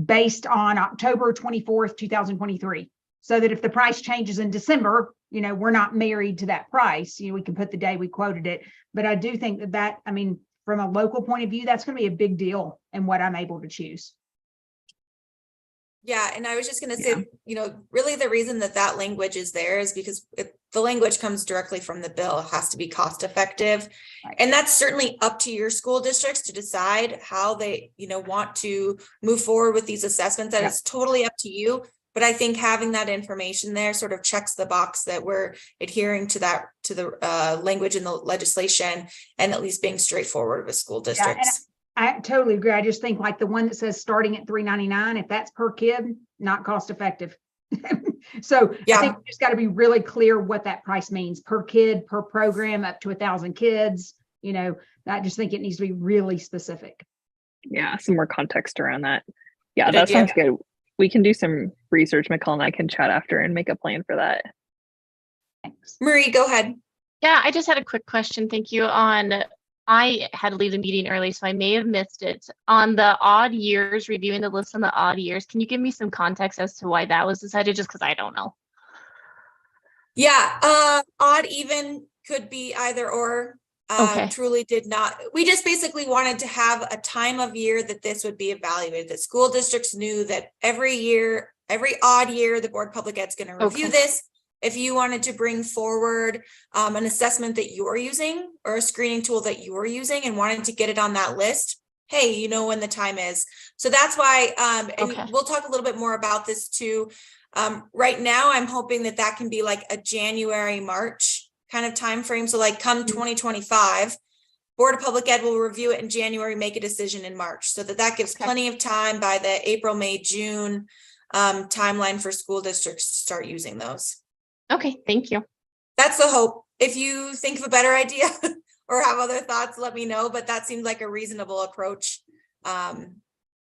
based on October 24th, 2023. So that if the price changes in December, you know, we're not married to that price. You know, we can put the day we quoted it. But I do think that, I mean, from a local point of view, that's going to be a big deal in what I'm able to choose. Yeah, and I was just gonna Yeah. say, you know, really the reason that that language is there is because the language comes directly from the bill. It has to be cost effective. Right. And that's certainly up to your school districts to decide how they, you know, want to move forward with these assessments. That Yeah. is totally up to you. But I think having that information there sort of checks the box that we're adhering to that, to the language in the legislation, and at least being straightforward with school and districts. I totally agree. I just think like the one that says starting at $399, if that's per kid, not cost effective. So Yeah. I think we just got to be really clear what that price means per kid, per program, up to 1,000 kids. You know, I just think it needs to be really specific. Yeah, some more context around that. Yeah, Good that idea. sounds good. We can do some research. McCall and I can chat after and make a plan for that. Thanks. Marie, go ahead. Yeah, I just had a quick question. Thank you. I had to leave the meeting early, so I may have missed it. On the odd years, reviewing the list on the odd years, can you give me some context as to why that was decided? Just because I don't know. Yeah, odd, even could be either or. Okay. Truly did not. We just basically wanted to have a time of year that this would be evaluated. That school districts knew that every year, every odd year, the Board of Public Ed's going to review Okay. this. If you wanted to bring forward an assessment that you're using or a screening tool that you're using and wanted to get it on that list, hey, you know when the time is. So that's why, and Okay. we'll talk a little bit more about this too. Right now, I'm hoping that that can be like a January, March kind of time frame. So like come 2025, Board of Public Ed will review it in January, make a decision in March, so that gives Okay. plenty of time by the April, May, June timeline for school districts to start using those. Okay, thank you. That's the hope. If you think of a better idea or have other thoughts, let me know, but that seems like a reasonable approach.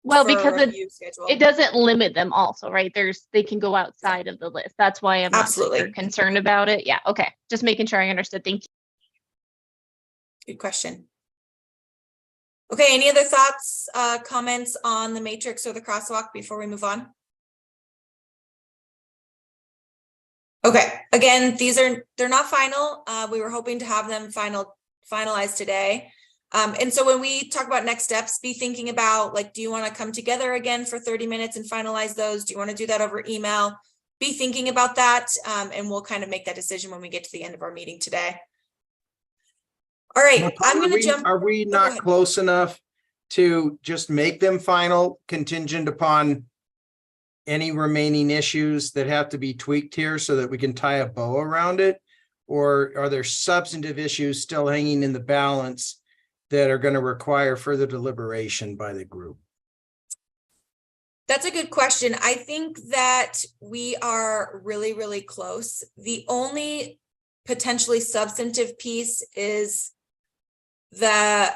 Well, for a because review schedule. it doesn't limit them also, right? They can go outside of the list. That's why I'm not Absolutely. super concerned about it. Yeah, okay. Just making sure I understood. Thank you. Good question. Okay, any other thoughts, comments on the matrix or the crosswalk before we move on? Okay, again, they're not final. We were hoping to have them finalized today. And so when we talk about next steps, be thinking about, like, do you want to come together again for 30 minutes and finalize those? Do you want to do that over email? Be thinking about that, and we'll kind of make that decision when we get to the end of our meeting today. All right, I'm going to jump. Are we go not ahead. close enough to just make them final contingent upon any remaining issues that have to be tweaked here so that we can tie a bow around it? Or are there substantive issues still hanging in the balance that are going to require further deliberation by the group? That's a good question. I think that we are really, really close. The only potentially substantive piece is the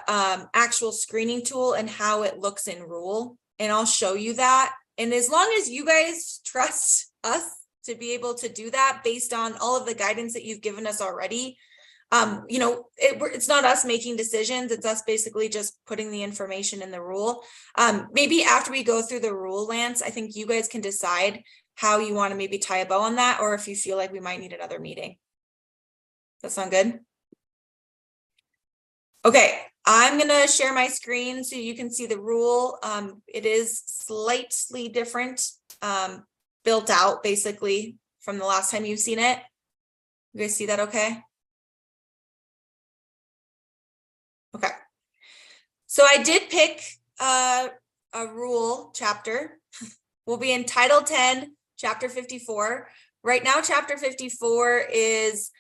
actual screening tool and how it looks in rule. And I'll show you that. And as long as you guys trust us to be able to do that based on all of the guidance that you've given us already, you know, it's not us making decisions. It's us basically just putting the information in the rule. Maybe after we go through the rule, Lance, I think you guys can decide how you want to maybe tie a bow on that, or if you feel like we might need another meeting. Does that sound good? Okay, I'm going to share my screen so you can see the rule. It is slightly different, built out basically from the last time you've seen it. You guys see that okay? Okay. So I did pick a rule chapter. We'll be in Title 10, Chapter 54. Right now, Chapter 54 is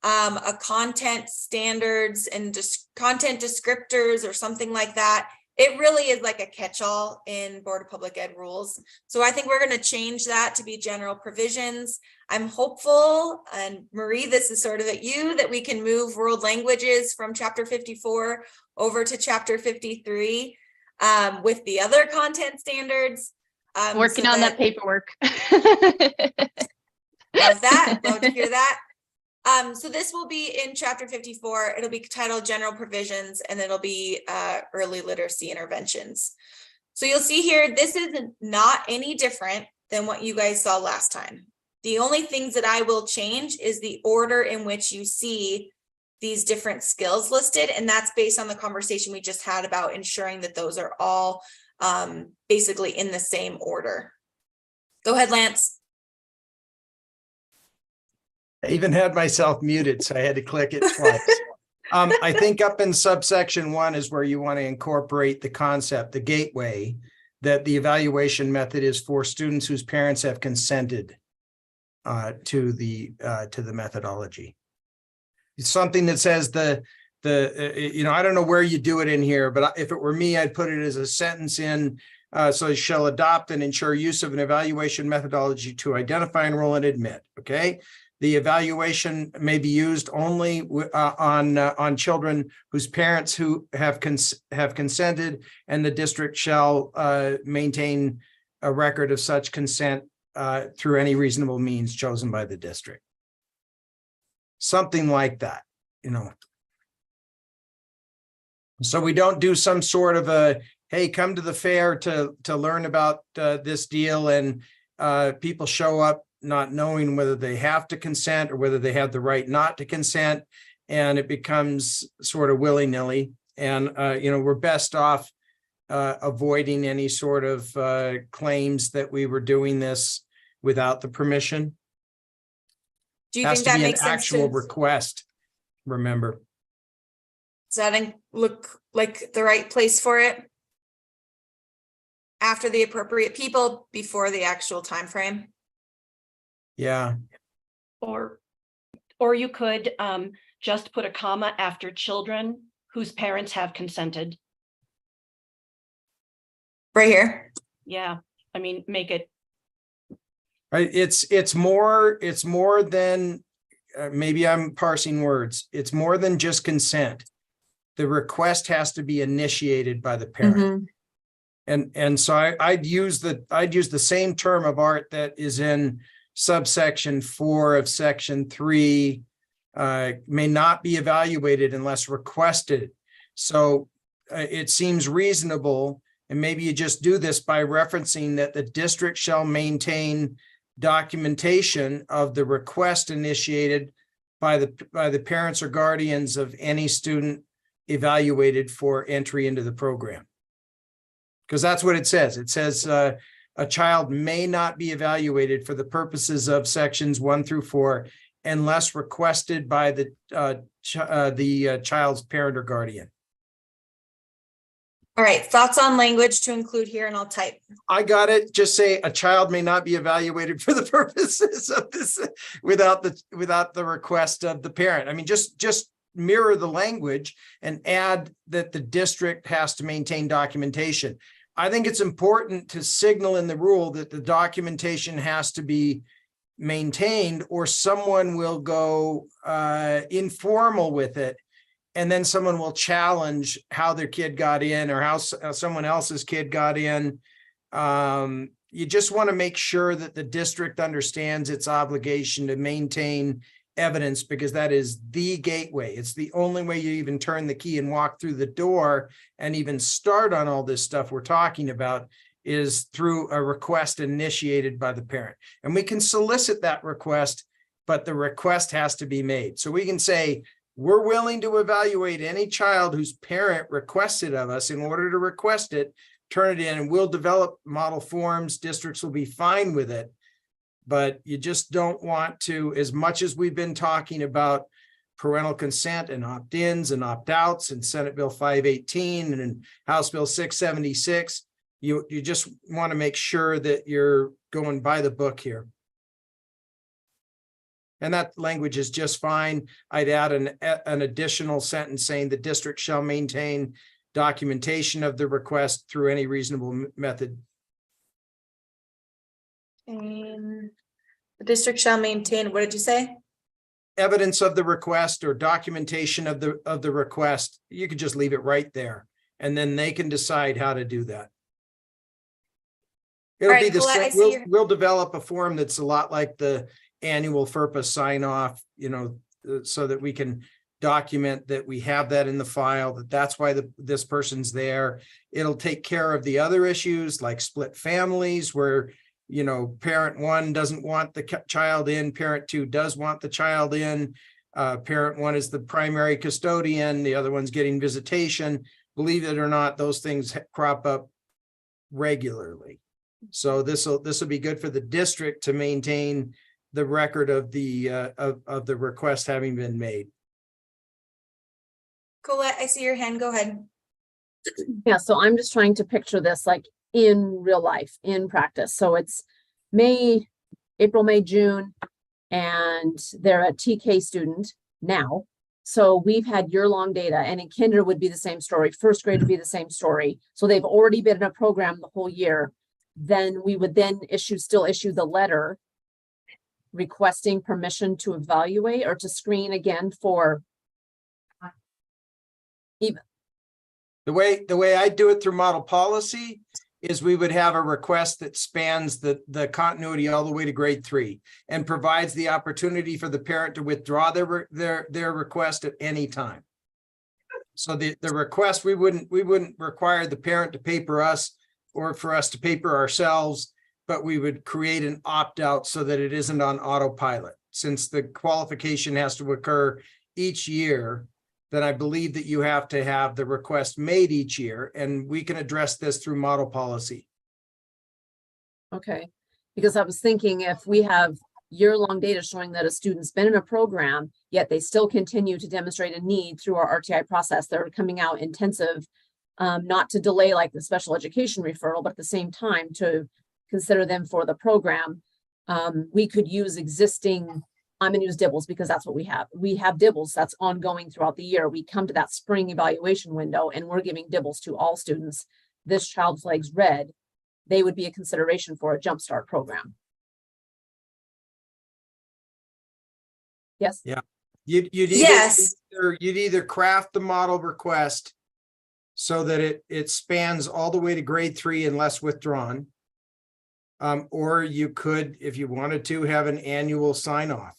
a content standards and content descriptors or something like that. it really is like a catch-all in Board of Public Ed rules. So I think we're going to change that to be general provisions. I'm hopeful, and Marie, this is sort of at you, that we can move world languages from chapter 54 over to chapter 53 with the other content standards. Working so on that paperwork. Love that. Love to hear that. So this will be in chapter 54. It'll be titled General Provisions, and it'll be early literacy interventions. So you'll see here, this is not any different than what you guys saw last time. The only things that I will change is the order in which you see these different skills listed, and that's based on the conversation we just had about ensuring that those are all basically in the same order. Go ahead, Lance. I even had myself muted, so I had to click it twice. I think up in subsection 1 is where you want to incorporate the concept, the gateway, that the evaluation method is for students whose parents have consented to the methodology. It's something that says I don't know where you do it in here, but if it were me, I'd put it as a sentence in. So it shall adopt and ensure use of an evaluation methodology to identify, enroll, and admit. Okay. The evaluation may be used only on children whose parents who have consented, and the district shall maintain a record of such consent through any reasonable means chosen by the district. Something like that, So we don't do some sort of a, hey, come to the fair to learn about this deal, and people show up not knowing whether they have to consent or whether they have the right not to consent, and it becomes sort of willy-nilly. And we're best off avoiding any sort of claims that we were doing this without the permission. Do you Has think to that be an makes sense? actual request, remember. Does that look like the right place for it? After the appropriate people, before the actual time frame? Yeah. Or you could just put a comma after children whose parents have consented. Right here. Yeah, I mean, make it. Right. It's more than maybe I'm parsing words. It's more than just consent. The request has to be initiated by the parent. And so I'd use the same term of art that is in subsection 4 of section 3, may not be evaluated unless requested. So it seems reasonable, and maybe you just do this by referencing that the district shall maintain documentation of the request initiated by the parents or guardians of any student evaluated for entry into the program. Because that's what it says. It says a child may not be evaluated for the purposes of sections 1 through 4 unless requested by the child's parent or guardian. All right, thoughts on language to include here, and I'll type. I got it. Just say a child may not be evaluated for the purposes of this without the request of the parent. I mean, just mirror the language and add that the district has to maintain documentation. I think it's important to signal in the rule that the documentation has to be maintained, or someone will go informal with it, and then someone will challenge how their kid got in or how someone else's kid got in. You just want to make sure that the district understands its obligation to maintain evidence, because that is the gateway. It's the only way you even turn the key and walk through the door and even start on all this stuff we're talking about is through a request initiated by the parent. And we can solicit that request, but the request has to be made. So we can say, we're willing to evaluate any child whose parent requested of us. In order to request it, turn it in, and we'll develop model forms. Districts will be fine with it. But you just don't want to, as much as we've been talking about parental consent and opt-ins and opt-outs and Senate Bill 518 and House Bill 676, you just want to make sure that you're going by the book here. And that language is just fine. I'd add an additional sentence saying the district shall maintain documentation of the request through any reasonable method. And the district shall maintain, what did you say? Evidence of the request or documentation of the request. You could just leave it right there, and then they can decide how to do that. It'll All be right, the Colette, I same. see your- We'll develop a form that's a lot like the annual FERPA sign off, so that we can document that we have that in the file, that's why this person's there. It'll take care of the other issues like split families where, parent one doesn't want the child in, parent two does want the child in. Parent one is the primary custodian, the other one's getting visitation. Believe it or not, those things crop up regularly. So this will be good for the district to maintain the record of the request having been made. Colette, I see your hand. Go ahead. Yeah, so I'm just trying to picture this like in real life, in practice. So it's April, May, June, and they're a TK student now. So we've had year-long data, and in kinder would be the same story. First grade would be the same story. So they've already been in a program the whole year. Then we would then still issue the letter requesting permission to evaluate or to screen again for even. The way I do it through model policy is we would have a request that spans the continuity all the way to grade 3 and provides the opportunity for the parent to withdraw their request at any time. So the request, we wouldn't require the parent to paper us or for us to paper ourselves, but we would create an opt-out so that it isn't on autopilot. Since the qualification has to occur each year, then I believe that you have to have the request made each year, and we can address this through model policy. Okay, because I was thinking if we have year-long data showing that a student's been in a program, yet they still continue to demonstrate a need through our RTI process, they're coming out intensive, not to delay like the special education referral, but at the same time to consider them for the program. We could use existing, I'm gonna use DIBELS because that's what we have. We have DIBELS that's ongoing throughout the year. We come to that spring evaluation window and we're giving DIBELS to all students. This child flags red, they would be a consideration for a Jumpstart program. Yes? Yeah. You'd Yes. either craft the model request so that it spans all the way to grade 3 unless withdrawn. Or you could, if you wanted to, have an annual sign off.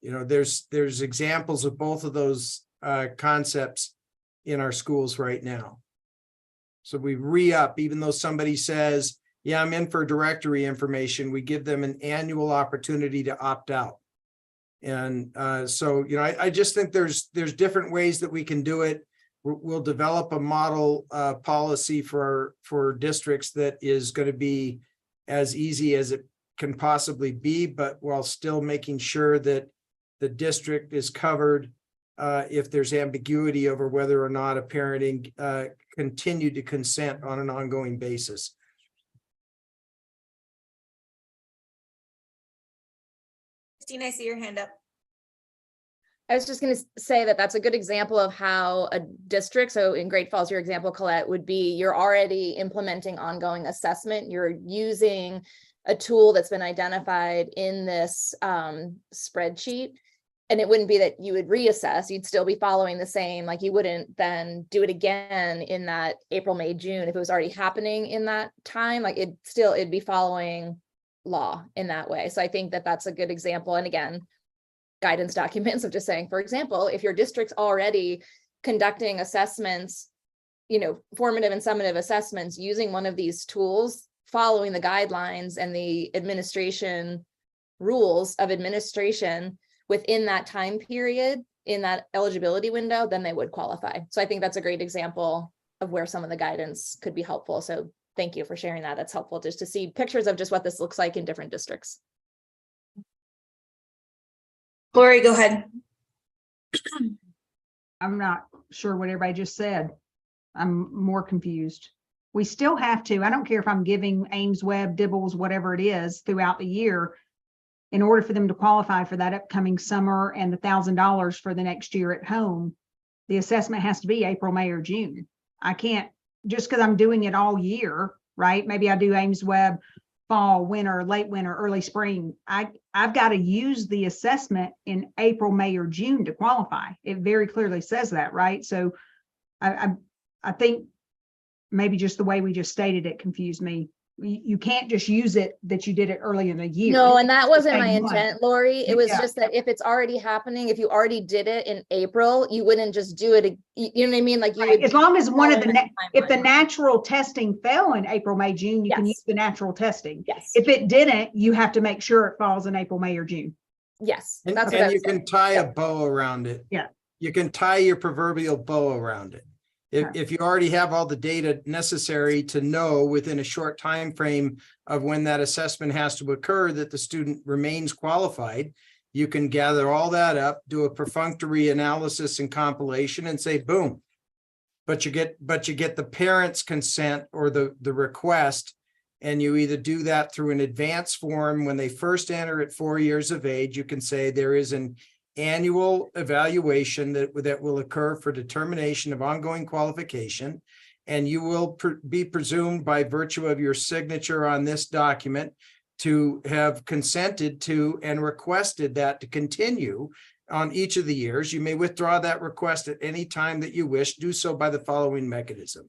There's examples of both of those concepts in our schools right now. So we re-up, even though somebody says, yeah, I'm in for directory information, we give them an annual opportunity to opt out. And so, I just think there's different ways that we can do it. We'll develop a model policy for districts that is going to be as easy as it can possibly be, but while still making sure that the district is covered if there's ambiguity over whether or not a parent continued to consent on an ongoing basis. Christine, I see your hand up. I was just going to say that that's a good example of how a district, so in Great Falls, your example, Colette, would be you're already implementing ongoing assessment. You're using a tool that's been identified in this spreadsheet. And it wouldn't be that you would reassess, you'd still be following the same, like you wouldn't then do it again in that April, May, June, if it was already happening in that time, like it'd be following law in that way. So I think that that's a good example. And again, guidance documents of just saying, for example, if your district's already conducting assessments, formative and summative assessments using one of these tools, following the guidelines and the administration rules of administration within that time period, in that eligibility window, then they would qualify. So I think that's a great example of where some of the guidance could be helpful. So thank you for sharing that. That's helpful just to see pictures of just what this looks like in different districts. Lori, go ahead. I'm not sure what everybody just said. I'm more confused. We still have to, I don't care if I'm giving Ames Web, DIBELS, whatever it is throughout the year, in order for them to qualify for that upcoming summer and the $1,000 for the next year at home, the assessment has to be April, May, or June. I can't, just because I'm doing it all year, right? Maybe I do Ames Web fall, winter, late winter, early spring. I've got to use the assessment in April, May, or June to qualify. It very clearly says that, right? So I think maybe just the way we just stated it confused me. You can't just use it that you did it early in the year. No, and that wasn't my Same month. intent, Lori. It was Yeah. just that if it's already happening, if you already did it in April, you wouldn't just do it. You know what I mean? Like you Right. would. As long as one of the, follow if the timeline. natural testing fell in April, May, June, you can Yes. use the natural testing. Yes, If it didn't, you have to make sure it falls in April, May, or June. yes, And, that's what I and you was saying. can tie a Yep. bow around it. Yeah. You can tie your proverbial bow around it. If you already have all the data necessary to know within a short time frame of when that assessment has to occur that the student remains qualified, you can gather all that up, do a perfunctory analysis and compilation and say, boom. But you get the parent's consent or the request, and you either do that through an advance form when they first enter at 4 years of age. You can say there is an annual evaluation that will occur for determination of ongoing qualification, and you will be presumed by virtue of your signature on this document to have consented to and requested that to continue on each of the years. You may withdraw that request at any time that you wish. Do so by the following mechanism.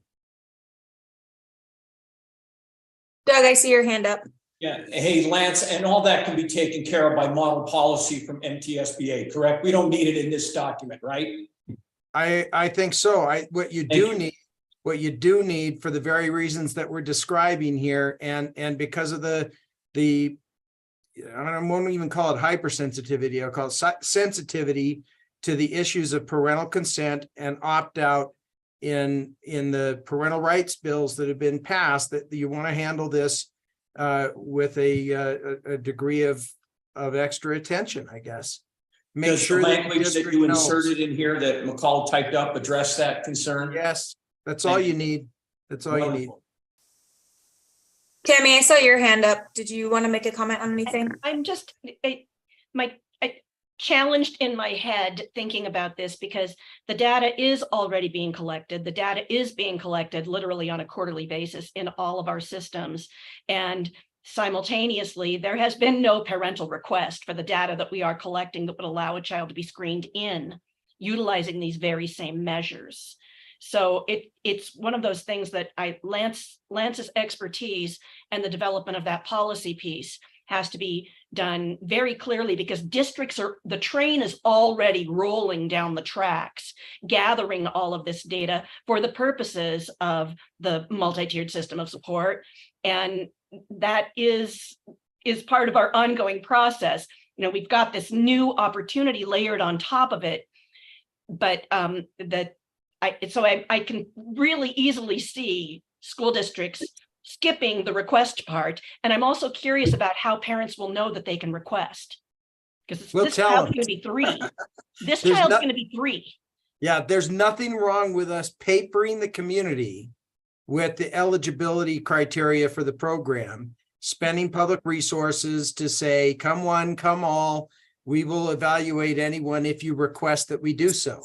Doug, I see your hand up. Yeah, hey, Lance, and all that can be taken care of by model policy from MTSBA, correct? We don't need it in this document, right? I think so. What you do need for the very reasons that we're describing here, and because of the I won't even call it hypersensitivity, I'll call it sensitivity to the issues of parental consent and opt-out in the parental rights bills that have been passed, that you want to handle this with a degree of extra attention, I guess. Make Does sure the that language that district you knows. inserted in here that McCall typed up address that concern? Yes, that's all you need. That's all you need. Wonderful. Tammy, I saw your hand up. Did you want to make a comment on anything? I'm just challenged in my head thinking about this because the data is already being collected. The data is being collected literally on a quarterly basis in all of our systems. And simultaneously, there has been no parental request for the data that we are collecting that would allow a child to be screened in utilizing these very same measures. So it's one of those things that Lance's expertise and the development of that policy piece has to be done very clearly, because the train is already rolling down the tracks, gathering all of this data for the purposes of the multi-tiered system of support. And that is part of our ongoing process. You know, we've got this new opportunity layered on top of it, but I can really easily see school districts skipping the request part. And I'm also curious about how parents will know that they can request. Because this child's going to be 3. This child's going to be 3. Yeah, there's nothing wrong with us papering the community with the eligibility criteria for the program, spending public resources to say, come one, come all. We will evaluate anyone if you request that we do so.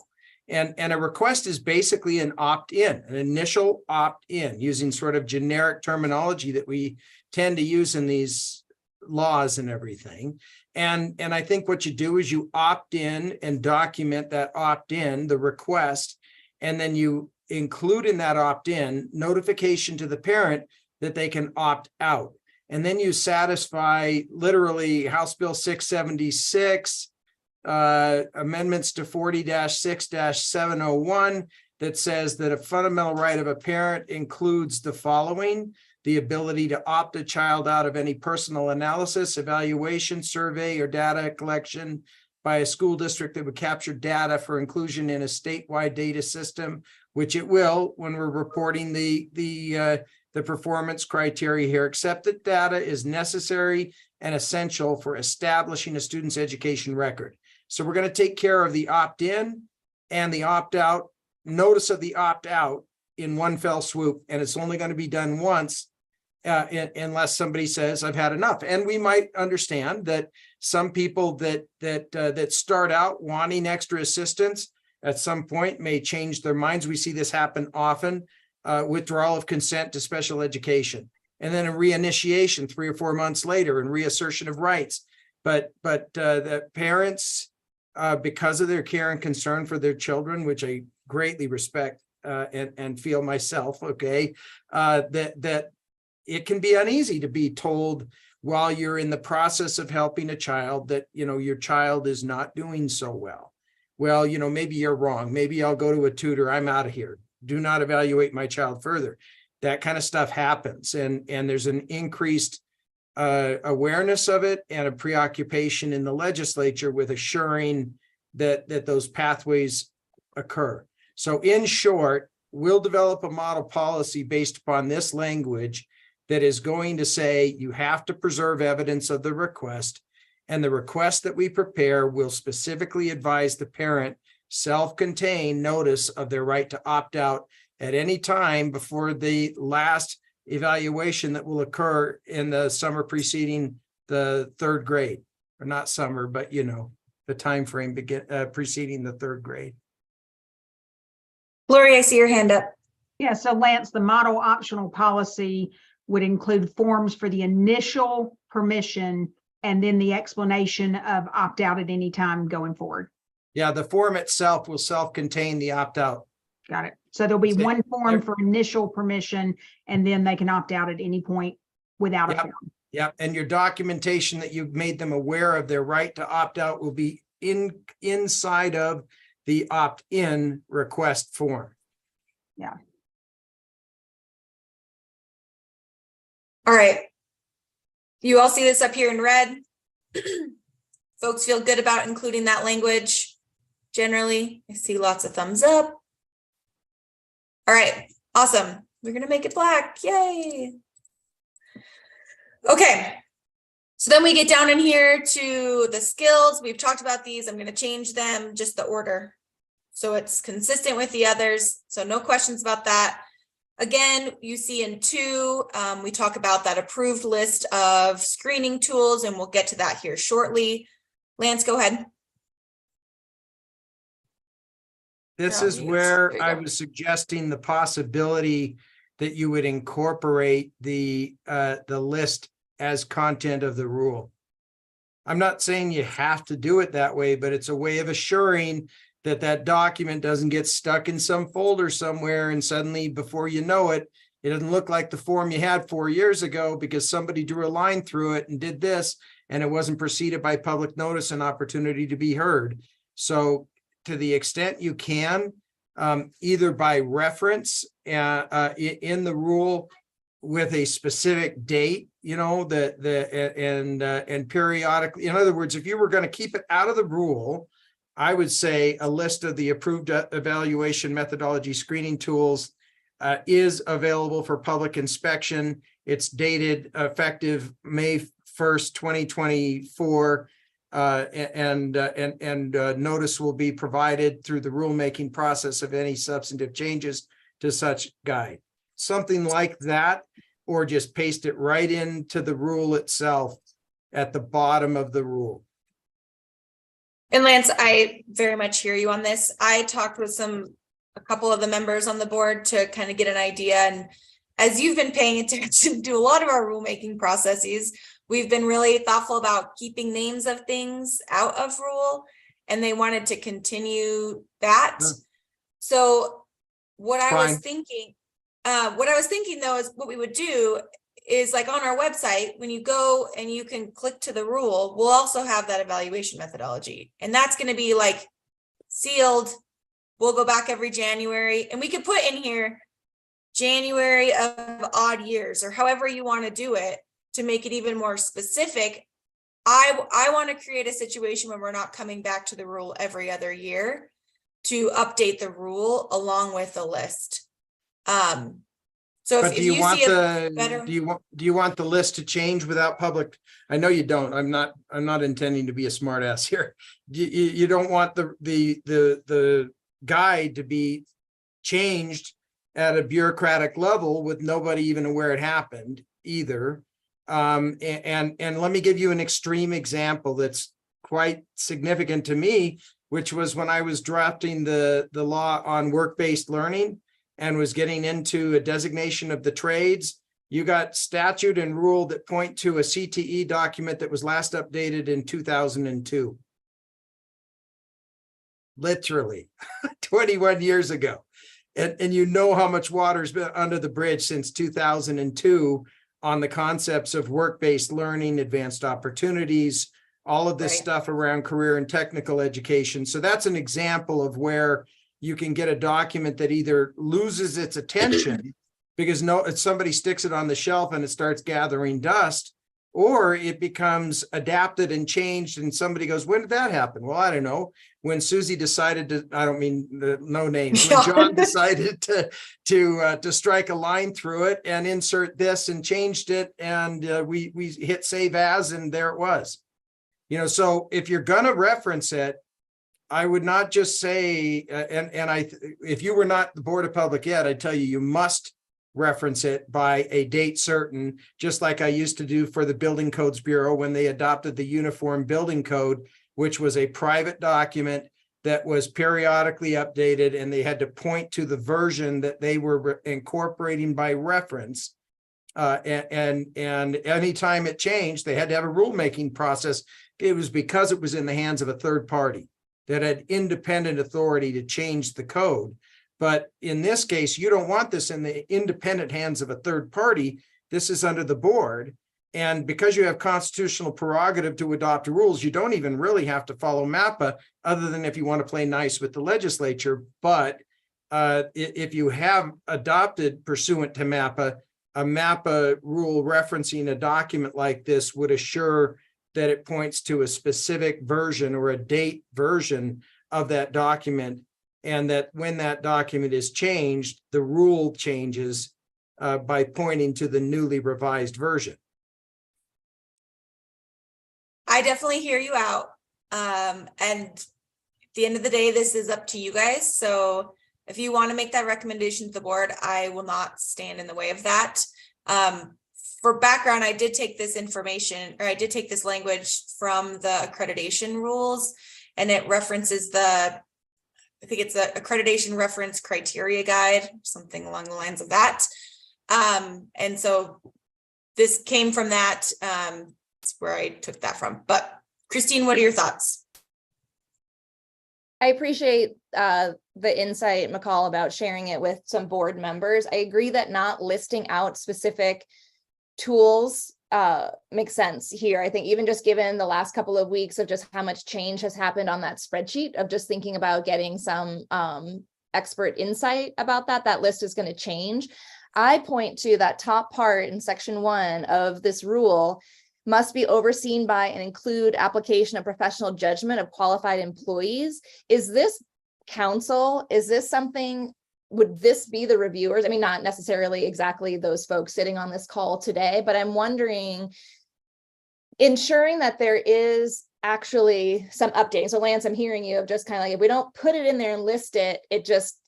And a request is basically an opt-in, an initial opt-in, using sort of generic terminology that we tend to use in these laws and everything. And I think what you do is you opt in and document that opt-in, the request, and then you include in that opt-in notification to the parent that they can opt out. And then you satisfy literally House Bill 676, amendments to 40-6-701 that says that a fundamental right of a parent includes the following: the ability to opt a child out of any personal analysis, evaluation, survey, or data collection by a school district that would capture data for inclusion in a statewide data system, which it will when we're reporting the performance criteria here, except that data is necessary and essential for establishing a student's education record. So we're going to take care of the opt-in and the opt-out, notice of the opt-out in one fell swoop, and it's only going to be done once unless somebody says, I've had enough. And we might understand that some people that start out wanting extra assistance at some point may change their minds. We see this happen often, withdrawal of consent to special education, and then a reinitiation 3 or 4 months later and reassertion of rights. But the parents, because of their care and concern for their children, which I greatly respect and feel myself, okay, that it can be uneasy to be told while you're in the process of helping a child that, you know, your child is not doing so well. Well, you know, maybe you're wrong. Maybe I'll go to a tutor. I'm out of here. Do not evaluate my child further. That kind of stuff happens. And there's an increased awareness of it and a preoccupation in the legislature with assuring that those pathways occur. So in short, we'll develop a model policy based upon this language that is going to say you have to preserve evidence of the request, and the request that we prepare will specifically advise the parent self-contained notice of their right to opt out at any time before the last evaluation that will occur in the summer preceding the 3rd grade, or not summer, but you know, the time frame preceding the 3rd grade. Lori, I see your hand up. Yeah, so Lance, the model optional policy would include forms for the initial permission and then the explanation of opt out at any time going forward. Yeah, the form itself will self-contain the opt-out. Got it. So there'll be So- one form for initial permission, and then they can opt out at any point without a Yep. form. Yeah, and your documentation that you've made them aware of their right to opt out will be inside of the opt-in request form. Yeah. All right. You all see this up here in red? Folks feel good about including that language generally? I see lots of thumbs up. All right, awesome. We're gonna make it black, yay. Okay, so then we get down in here to the skills. We've talked about these. I'm gonna change them, just the order, so it's consistent with the others. So no questions about that. Again, you see in 2, we talk about that approved list of screening tools, and we'll get to that here shortly. Lance, go ahead. This Oh, is yes, where there you I go. was suggesting the possibility that you would incorporate the list as content of the rule. I'm not saying you have to do it that way, but it's a way of assuring that that document doesn't get stuck in some folder somewhere, and suddenly before you know it, it doesn't look like the form you had 4 years ago because somebody drew a line through it and did this, and it wasn't preceded by public notice and opportunity to be heard. So to the extent you can, either by reference in the rule with a specific date, you know, and periodically, in other words, if you were going to keep it out of the rule, I would say a list of the approved evaluation methodology screening tools is available for public inspection. It's dated effective May 1st, 2024. And notice will be provided through the rulemaking process of any substantive changes to such guide. Something like that, or just paste it right into the rule itself at the bottom of the rule. And Lance, I very much hear you on this. I talked with a couple of the members on the board to kind of get an idea. And as you've been paying attention to a lot of our rulemaking processes, we've been really thoughtful about keeping names of things out of rule, and they wanted to continue that. Sure. So what I was Fine. thinking, though, is what we would do is, like, on our website, when you go and you can click to the rule, we'll also have that evaluation methodology. And that's going to be like sealed. We'll go back every January, and we could put in here January of odd years, or however you want to do it to make it even more specific. I want to create a situation where we're not coming back to the rule every other year to update the rule along with the list. So But if do you you want see a the, better, do you want the list to change without public? I know you don't. I'm not intending to be a smart ass here. You don't want the guide to be changed at a bureaucratic level with nobody even aware it happened either. And let me give you an extreme example that's quite significant to me. which was when I was drafting the law on work-based learning and was getting into a designation of the trades. You got statute and rule that point to a CTE document that was last updated in 2002. Literally 21 years ago. And you know how much water's been under the bridge since 2002 on the concepts of work-based learning, advanced opportunities, all of this Right. stuff around career and technical education. So that's an example of where you can get a document that either loses its attention because somebody sticks it on the shelf and it starts gathering dust, or it becomes adapted and changed and somebody goes, when did that happen? Well, I don't know. When Susie decided to, I don't mean no names, when John decided to strike a line through it and insert this and changed it, and we hit save as, and there it was. You know, so if you're gonna reference it, I would not just say, if you were not the Board of Public Ed, I'd tell you, you must reference it by a date certain, just like I used to do for the Building Codes Bureau when they adopted the Uniform Building Code, which was a private document that was periodically updated, and they had to point to the version that they were incorporating by reference. And anytime it changed, they had to have a rulemaking process. It was because it was in the hands of a third party that had independent authority to change the code. But in this case, you don't want this in the independent hands of a third party. This is under the board. And because you have constitutional prerogative to adopt rules, you don't even really have to follow MAPPA, other than if you want to play nice with the legislature. But if you have adopted pursuant to MAPPA, a MAPPA rule referencing a document like this would assure that it points to a specific version or a date version of that document, and that when that document is changed, the rule changes by pointing to the newly revised version. I definitely hear you out. And at the end of the day, this is up to you guys. So if you want to make that recommendation to the board, I will not stand in the way of that. For background, I did take this information, or I did take this language from the accreditation rules, and it references I think it's the accreditation reference criteria guide, something along the lines of that. And so this came from that. That's where I took that from. But Christine, what are your thoughts? I appreciate the insight, McCall, about sharing it with some board members. I agree that not listing out specific tools makes sense here. I think even just given the last couple of weeks of just how much change has happened on that spreadsheet of just thinking about getting some expert insight about that list is going to change. I point to that top part in section 1 of this rule must be overseen by and include application of professional judgment of qualified employees. Is this council? Is this something, would this be the reviewers? I mean, not necessarily exactly those folks sitting on this call today, but I'm wondering, ensuring that there is actually some updating. So Lance, I'm hearing you of just kind of like, if we don't put it in there and list it, it just,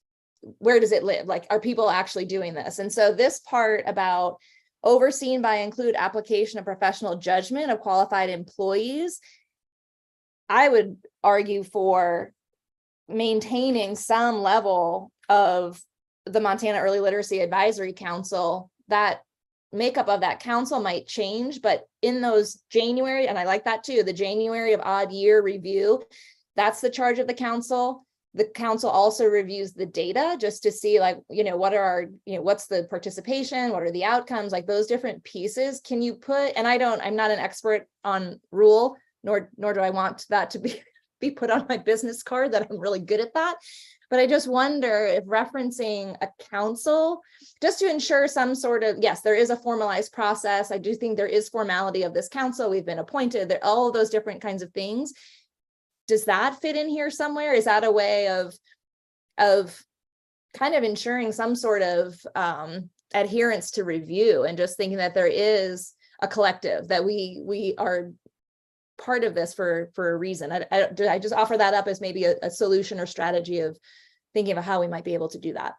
where does it live? Like, are people actually doing this? And so this part about overseen by include application of professional judgment of qualified employees, I would argue for maintaining some level of the Montana Early Literacy Advisory Council. That makeup of that council might change, but in those January, and I like that too, the January of odd year review, that's the charge of the council. The council also reviews the data just to see, like, what are our, what's the participation, what are the outcomes, like those different pieces. Can you put, and I'm not an expert on rule, nor do I want that to be put on my business card that I'm really good at that. But I just wonder if referencing a council, just to ensure some sort of, yes, there is a formalized process. I do think there is formality of this council. We've been appointed, there, all of those different kinds of things. Does that fit in here somewhere? Is that a way of kind of ensuring some sort of adherence to review, and just thinking that there is a collective, that we are part of this for a reason? I just offer that up as maybe a solution or strategy of thinking about how we might be able to do that.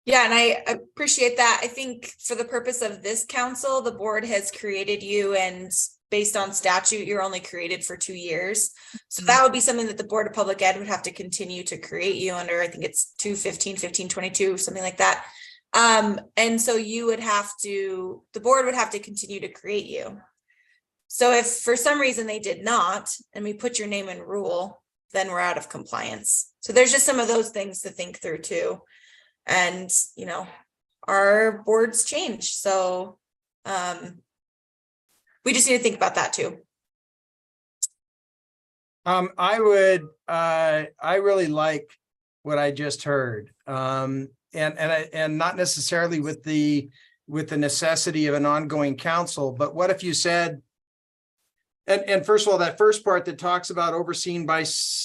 Yeah, and I appreciate that. I think for the purpose of this council, the board has created you and based on statute, you're only created for 2 years. So that would be something that the Board of Public Ed would have to continue to create you under, I think it's 215, 1522, something like that. And so you would have to, the board would have to continue to create you. So if for some reason they did not, and we put your name in rule, then we're out of compliance. So there's just some of those things to think through too. And, you know, our boards change. So we just need to think about that too. I really like what I just heard. And not necessarily with the necessity of an ongoing council, but what if you said, and first of all, that first part that talks about overseen by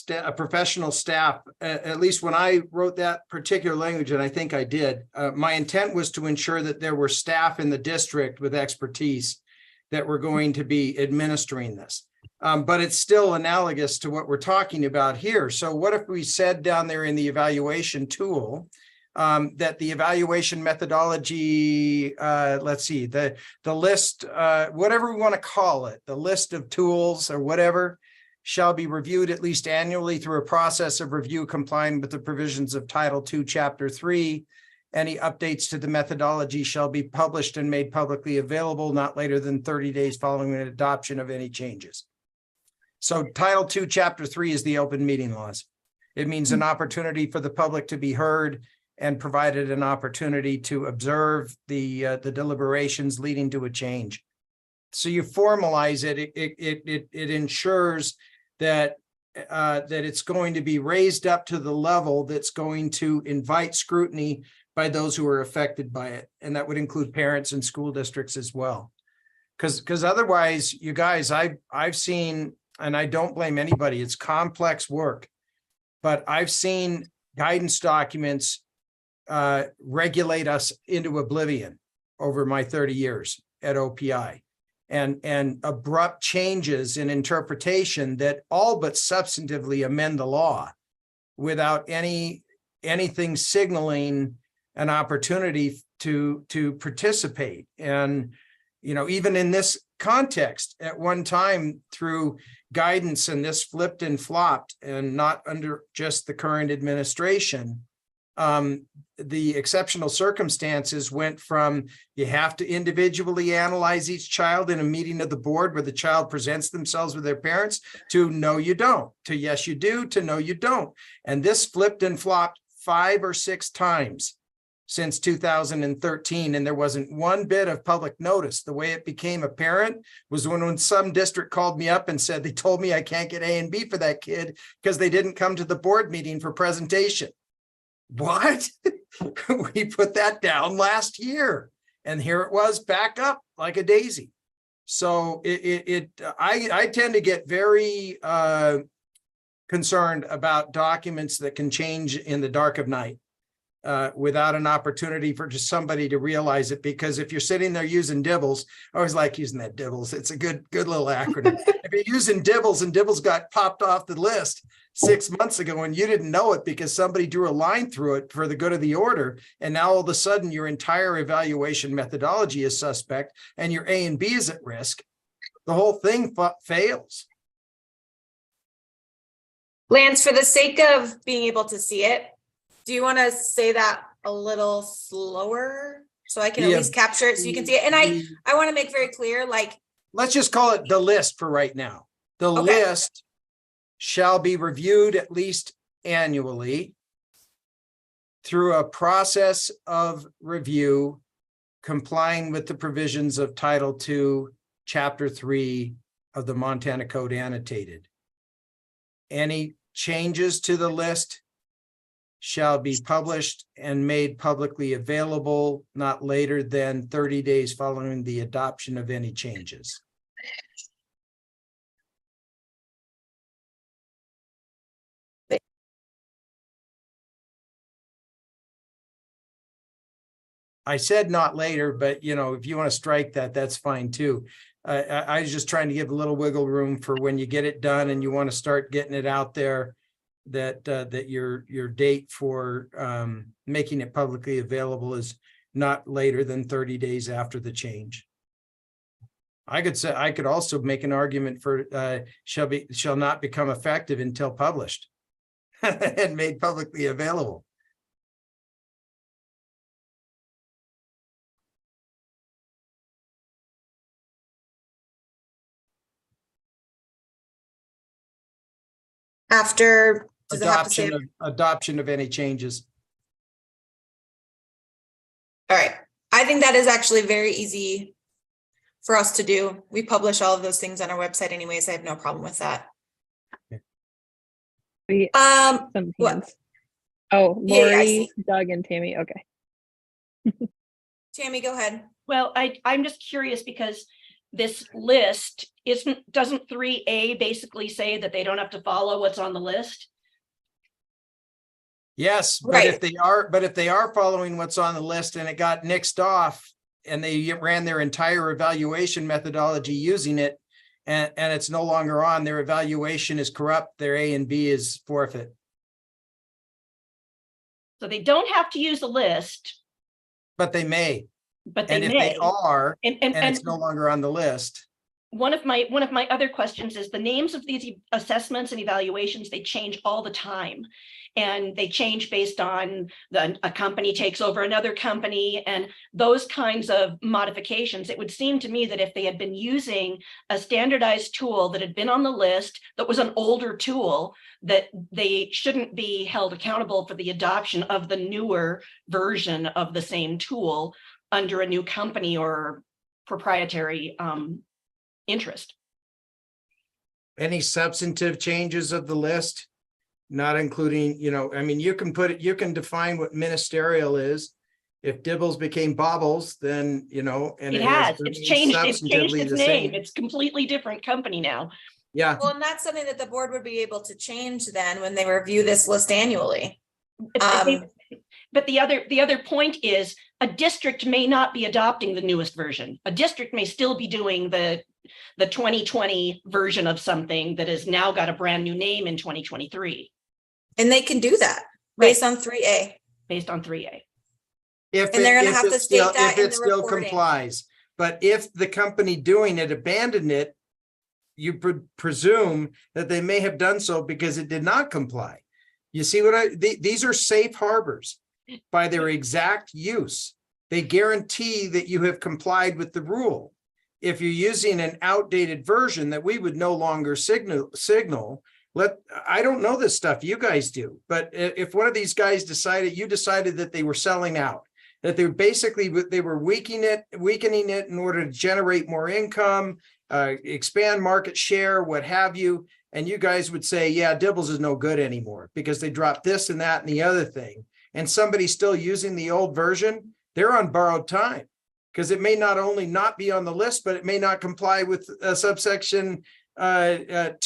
a professional staff, at least when I wrote that particular language, and I think I did, my intent was to ensure that there were staff in the district with expertise that were going to be administering this. But it's still analogous to what we're talking about here. So what if we said down there in the evaluation tool, that the evaluation methodology, let's see, the list, whatever we want to call it, the list of tools or whatever, shall be reviewed at least annually through a process of review complying with the provisions of Title II, Chapter 3. Any updates to the methodology shall be published and made publicly available not later than 30 days following the adoption of any changes. So Title II, Chapter 3 is the open meeting laws. It means an opportunity for the public to be heard and provided an opportunity to observe the deliberations leading to a change. So you formalize it. It ensures that that it's going to be raised up to the level that's going to invite scrutiny by those who are affected by it, and that would include parents and school districts as well. Because otherwise, you guys, I've seen, and I don't blame anybody, it's complex work, but I've seen guidance documents regulate us into oblivion over my 30 years at OPI, and abrupt changes in interpretation that all but substantively amend the law without anything signaling an opportunity to participate. And, you know, even in this context, at one time through guidance, and this flipped and flopped, and not under just the current administration, the exceptional circumstances went from you have to individually analyze each child in a meeting of the board where the child presents themselves with their parents, to no, you don't, to yes, you do, to no, you don't. And this flipped and flopped 5 or 6 times since 2013, and there wasn't one bit of public notice. The way it became apparent was when some district called me up and said they told me I can't get A and B for that kid because they didn't come to the board meeting for presentation. What? We put that down last year, and here it was back up like a daisy. So I tend to get very concerned about documents that can change in the dark of night without an opportunity for just somebody to realize it. Because if you're sitting there using DIBELS, I always like using that DIBELS. It's a good little acronym. If you're using DIBELS and DIBELS got popped off the list 6 months ago and you didn't know it because somebody drew a line through it for the good of the order, and now all of a sudden your entire evaluation methodology is suspect and your A and B is at risk, the whole thing fails. Lance, for the sake of being able to see it, do you want to say that a little slower so I can at least capture it so you can see it? And I want to make very clear, like, let's just call it the list for right now. The list shall be reviewed at least annually through a process of review complying with the provisions of Title II, Chapter 3 of the Montana Code Annotated. Any changes to the list shall be published and made publicly available not later than 30 days following the adoption of any changes. I said not later, but you know, if you want to strike that, that's fine too. I was just trying to give a little wiggle room for when you get it done and you want to start getting it out there, that your date for making it publicly available is not later than 30 days after the change. I could also make an argument for shall not become effective until published and made publicly available. After, does it have to say? Adoption of any changes. All right, I think that is actually very easy for us to do. We publish all of those things on our website anyways. I have no problem with that. We some what? hands. Oh, Yeah, I Lori, see. Doug, and Tammy. Okay. Tammy, go ahead. Well, I'm just curious because this list doesn't 3A basically say that they don't have to follow what's on the list? Yes, but Right. if they are following what's on the list and it got nixed off and they ran their entire evaluation methodology using it and it's no longer on, their evaluation is corrupt, their A and B is forfeit. So they don't have to use the list, But they may. but they And if may. they are, And and it's no longer on the list, one of my other questions is the names of these assessments and evaluations, they change all the time. And they change based on a company takes over another company and those kinds of modifications. It would seem to me that if they had been using a standardized tool that had been on the list, that was an older tool, that they shouldn't be held accountable for the adoption of the newer version of the same tool under a new company or proprietary interest. any substantive changes of the list, not including, I mean, you can define what ministerial is. If Dibbles became Bobbles, then, and It has, it's changed substantively its the name. same. It's completely different company now. Yeah, Well, and that's something that the board would be able to change then when they review this list annually. But the other point is a district may not be adopting the newest version. A district may still be doing the 2020 version of something that has now got a brand new name in 2023. And they can do that based on 3A. Based on 3A. if And they're it, gonna if have to it state still, that if in it the still reporting. complies, but if the company doing it abandoned it, you presume that they may have done so because it did not comply. You see what these are safe harbors by their exact use. They guarantee that you have complied with the rule. If you're using an outdated version that we would no longer signal, I don't know this stuff, you guys do, but if one of these guys decided that they were selling out, that they were weakening it in order to generate more income, expand market share, what have you, and you guys would say, yeah, Dibbles is no good anymore because they dropped this and that and the other thing, and somebody's still using the old version, they're on borrowed time because it may not only not be on the list, but it may not comply with subsection 2. I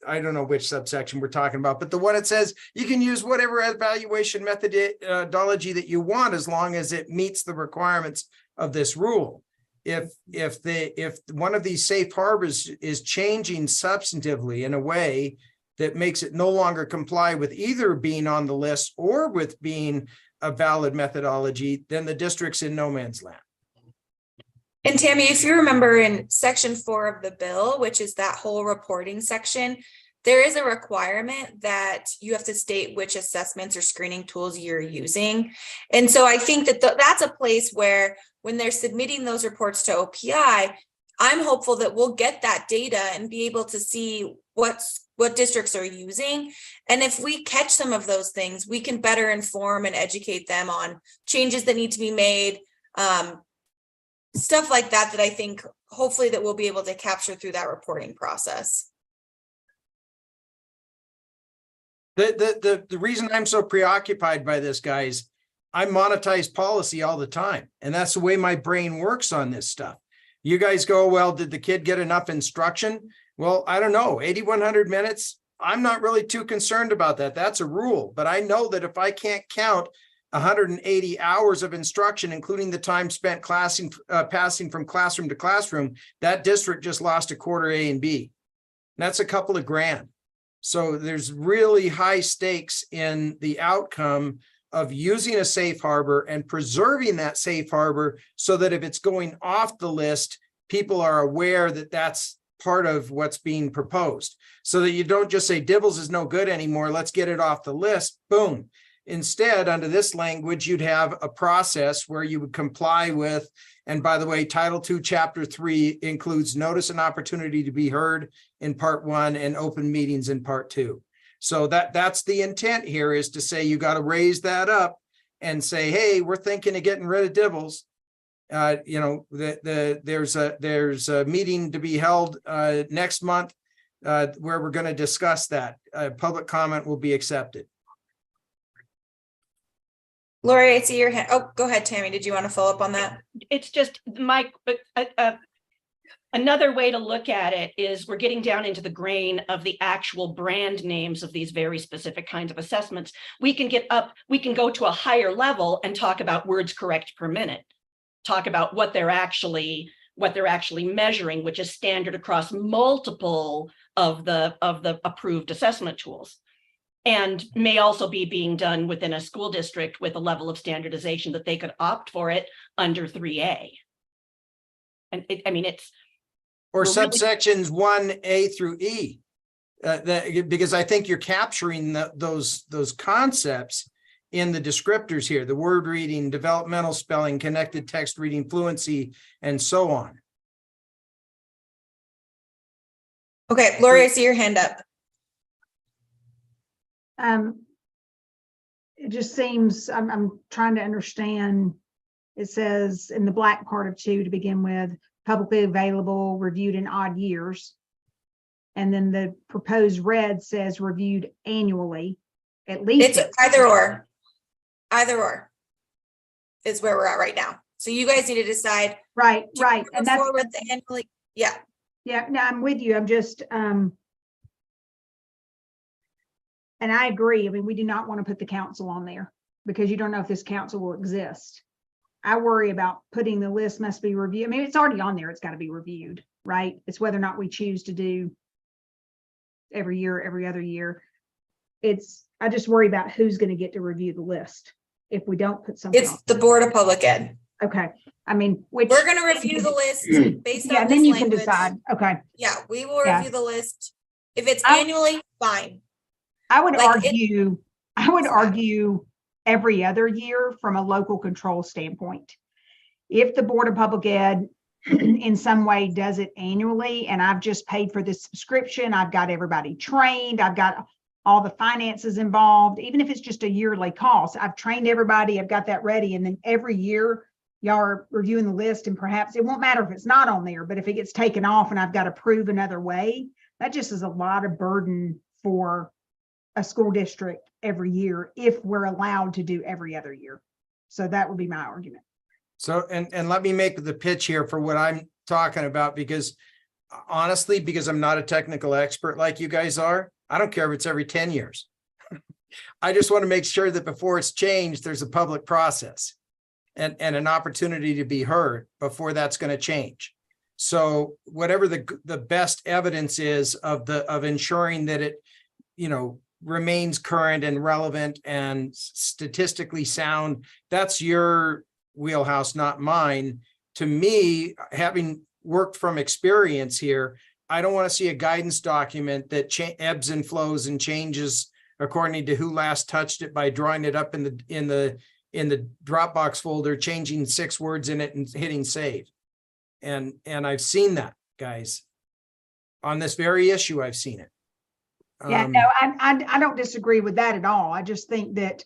don't know which subsection we're talking about, but the one that says you can use whatever evaluation methodology that you want as long as it meets the requirements of this rule. If one of these safe harbors is changing substantively in a way that makes it no longer comply with either being on the list or with being a valid methodology, then the district's in no man's land. And Tammy, if you remember in section 4 of the bill, which is that whole reporting section, there is a requirement that you have to state which assessments or screening tools you're using. And so I think that that's a place where when they're submitting those reports to OPI, I'm hopeful that we'll get that data and be able to see what districts are using. And if we catch some of those things, we can better inform and educate them on changes that need to be made, stuff like that, that I think hopefully that we'll be able to capture through that reporting process. The reason I'm so preoccupied by this, guys, I monetize policy all the time. And that's the way my brain works on this stuff. You guys go, well, did the kid get enough instruction? Well, I don't know, 8,100 minutes. I'm not really too concerned about that. That's a rule. But I know that if I can't count 180 hours of instruction, including the time spent passing from classroom to classroom, that district just lost a quarter A and B. That's a couple of grand. So there's really high stakes in the outcome of using a safe harbor and preserving that safe harbor so that if it's going off the list, people are aware that that's part of what's being proposed. So that you don't just say Dibbles is no good anymore, let's get it off the list, boom. Instead, under this language, you'd have a process where you would comply with, and by the way, Title II, Chapter 3 includes notice and opportunity to be heard in Part 1 and open meetings in Part 2. So that's the intent here, is to say you got to raise that up and say, hey, we're thinking of getting rid of Dibbles. There's a meeting to be held next month where we're going to discuss that. Public comment will be accepted. Lori, I see your hand. Oh, go ahead, Tammy. Did you want to follow up on that? It's just another way to look at it is we're getting down into the grain of the actual brand names of these very specific kinds of assessments. We can go to a higher level and talk about words correct per minute, talk about what they're actually measuring, which is standard across multiple of the approved assessment tools, and may also be being done within a school district with a level of standardization that they could opt for it under 3A. And it's or we're really- subsections 1A through E, because I think you're capturing those concepts in the descriptors here: the word reading, developmental spelling, connected text reading, fluency, and so on. Okay, Lori, I see your hand up. It just seems, I'm trying to understand. It says in the black part of 2 to begin with, publicly available, reviewed in odd years. And then the proposed red says reviewed annually, at least. It's either or. Either or is where we're at right now. So you guys need to decide. Right. And that's with the annually. Yeah. Yeah, no, I'm with you. I'm just, and I agree. I mean, we do not want to put the council on there because you don't know if this council will exist. I worry about putting the list must be reviewed. I mean, it's already on there. It's got to be reviewed, right? It's whether or not we choose to do every year, every other year. I just worry about who's going to get to review the list if we don't put something. It's the Board of Public Ed. Okay. I mean, which we're going to review the list based on yeah, this then you language. can decide. Okay. Yeah, we will Yeah. review the list. If it's annually, fine. I would Like argue every other year from a local control standpoint. If the Board of Public Ed in some way does it annually, and I've just paid for this subscription, I've got everybody trained, I've got all the finances involved, even if it's just a yearly cost, I've trained everybody, I've got that ready. And then every year y'all are reviewing the list, and perhaps it won't matter if it's not on there, but if it gets taken off and I've got to prove another way, that just is a lot of burden for a school district every year if we're allowed to do every other year. So that would be my argument. So, and let me make the pitch here for what I'm talking about, because honestly, because I'm not a technical expert like you guys are, I don't care if it's every 10 years. I just want to make sure that before it's changed, there's a public process and an opportunity to be heard before that's going to change. So whatever the best evidence is of ensuring that it, remains current and relevant and statistically sound, that's your wheelhouse, not mine. To me, having worked from experience here, I don't want to see a guidance document that ebbs and flows and changes according to who last touched it by drawing it up in the Dropbox folder, changing 6 words in it and hitting save. And I've seen that, guys. On this very issue, I've seen it. Yeah, no, I don't disagree with that at all. I just think that,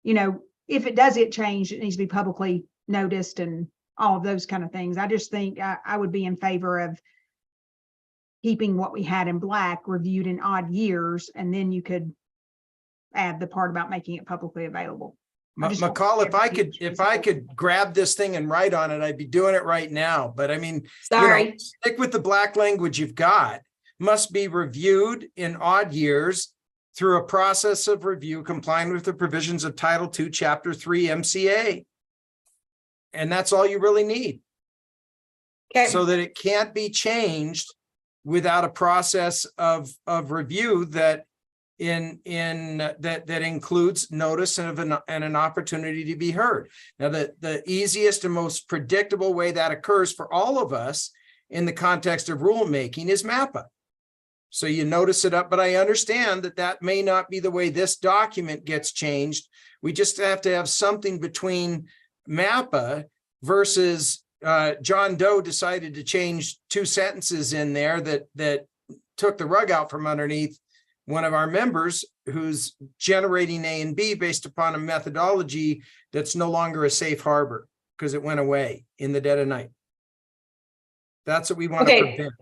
if it does get changed, it needs to be publicly noticed and all of those kind of things. I just think I would be in favor of keeping what we had in black reviewed in odd years, and then you could add the part about making it publicly available. McCall, if I could grab this thing and write on it, I'd be doing it right now. But I mean, sorry, stick with the black language you've got. Must be reviewed in odd years through a process of review complying with the provisions of Title II, Chapter 3 MCA. And that's all you really need. Okay. So that it can't be changed without a process of review that that includes notice and an opportunity to be heard. Now, the easiest and most predictable way that occurs for all of us in the context of rulemaking is MAPPA. So you notice it up, but I understand that may not be the way this document gets changed. We just have to have something between MAPPA versus John Doe decided to change 2 sentences in there that took the rug out from underneath one of our members who's generating A and B based upon a methodology that's no longer a safe harbor because it went away in the dead of night. That's what we want to prevent.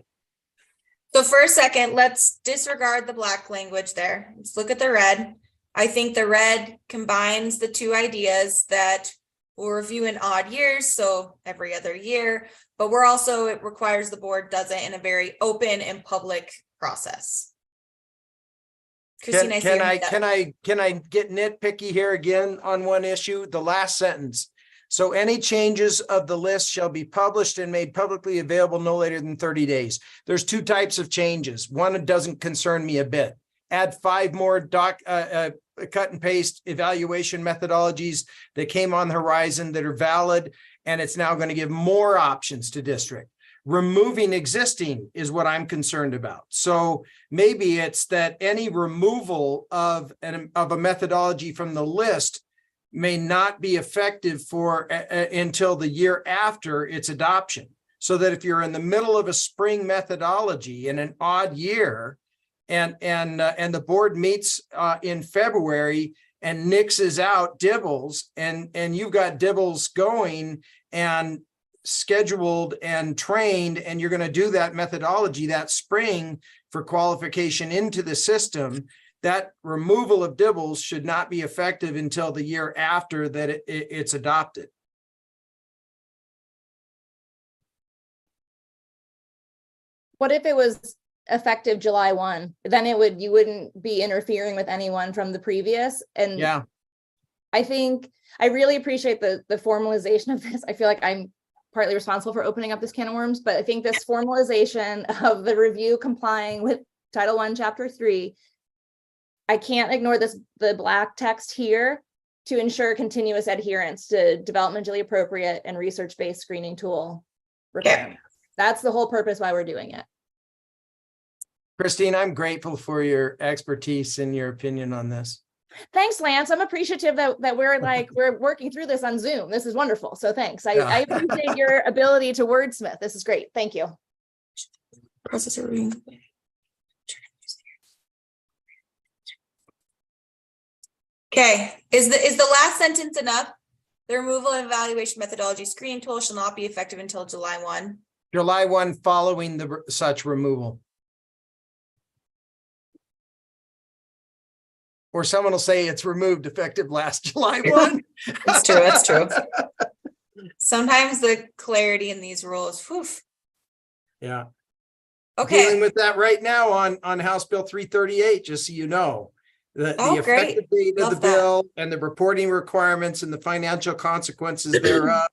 So for a second, let's disregard the black language there. Let's look at the red. I think the red combines the 2 ideas that we'll review in odd years, so every other year, but it requires the board does it in a very open and public process. Christine, Can I get nitpicky here again on one issue? The last sentence. So any changes of the list shall be published and made publicly available no later than 30 days. There's 2 types of changes. One doesn't concern me a bit. Add 5 more cut and paste evaluation methodologies that came on the horizon that are valid, and it's now going to give more options to district. Removing existing is what I'm concerned about. So maybe it's that any removal of a methodology from the list may not be effective for until the year after its adoption. So that if you're in the middle of a spring methodology in an odd year, and the board meets in February and nixes out Dibbles, and you've got Dibbles going and scheduled and trained, and you're going to do that methodology that spring for qualification into the system, that removal of Dibbles should not be effective until the year after that it's adopted. What if it was effective July 1? Then you wouldn't be interfering with anyone from the previous. And yeah, I think I really appreciate the formalization of this. I feel like I'm partly responsible for opening up this can of worms, but I think this formalization of the review complying with Title I, Chapter 3, I can't ignore the black text here to ensure continuous adherence to developmentally appropriate and research-based screening tool requirements. That's the whole purpose why we're doing it. Christine, I'm grateful for your expertise and your opinion on this. Thanks, Lance. I'm appreciative that we're working through this on Zoom. This is wonderful. So thanks. I appreciate your ability to wordsmith. This is great. Thank you. Processor reading. Okay, is the last sentence enough? The removal and evaluation methodology screening tool shall not be effective until July 1. July 1 following such removal. Or someone will say it's removed effective last July 1. That's true. That's true. Sometimes the clarity in these rules. Whew. Yeah. Okay. Dealing with that right now on House Bill 338, just so you know. The effective date of the bill and the reporting requirements and the financial consequences thereof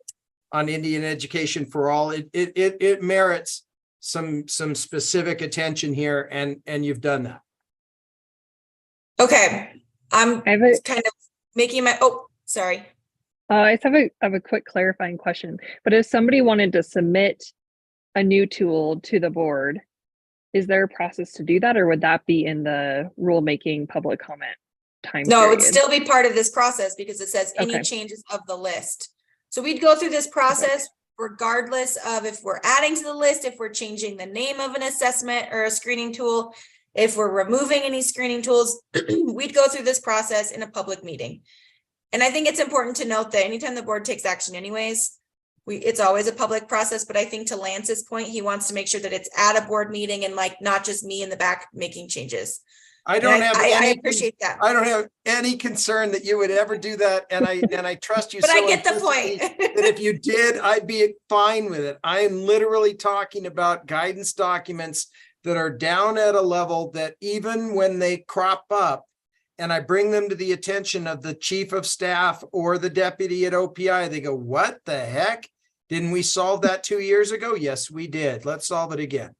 on Indian education for all. It merits some specific attention here, and you've done that. Okay, I'm kind of making my, sorry. I just have a quick clarifying question, but if somebody wanted to submit a new tool to the board, is there a process to do that, or would that be in the rulemaking public comment time No, period? it would still be part of this process because it says any changes of the list. So we'd go through this process regardless of if we're adding to the list, if we're changing the name of an assessment or a screening tool, if we're removing any screening tools, we'd go through this process in a public meeting. And I think it's important to note that anytime the board takes action anyways, it's always a public process, but I think to Lance's point, he wants to make sure that it's at a board meeting and not just me in the back making changes. I appreciate that. I don't have any concern that you would ever do that, and I trust you. But so I get the point. that if you did, I'd be fine with it. I am literally talking about guidance documents that are down at a level that even when they crop up and I bring them to the attention of the chief of staff or the deputy at OPI, they go, what the heck? Didn't we solve that 2 years ago? Yes, we did. Let's solve it again.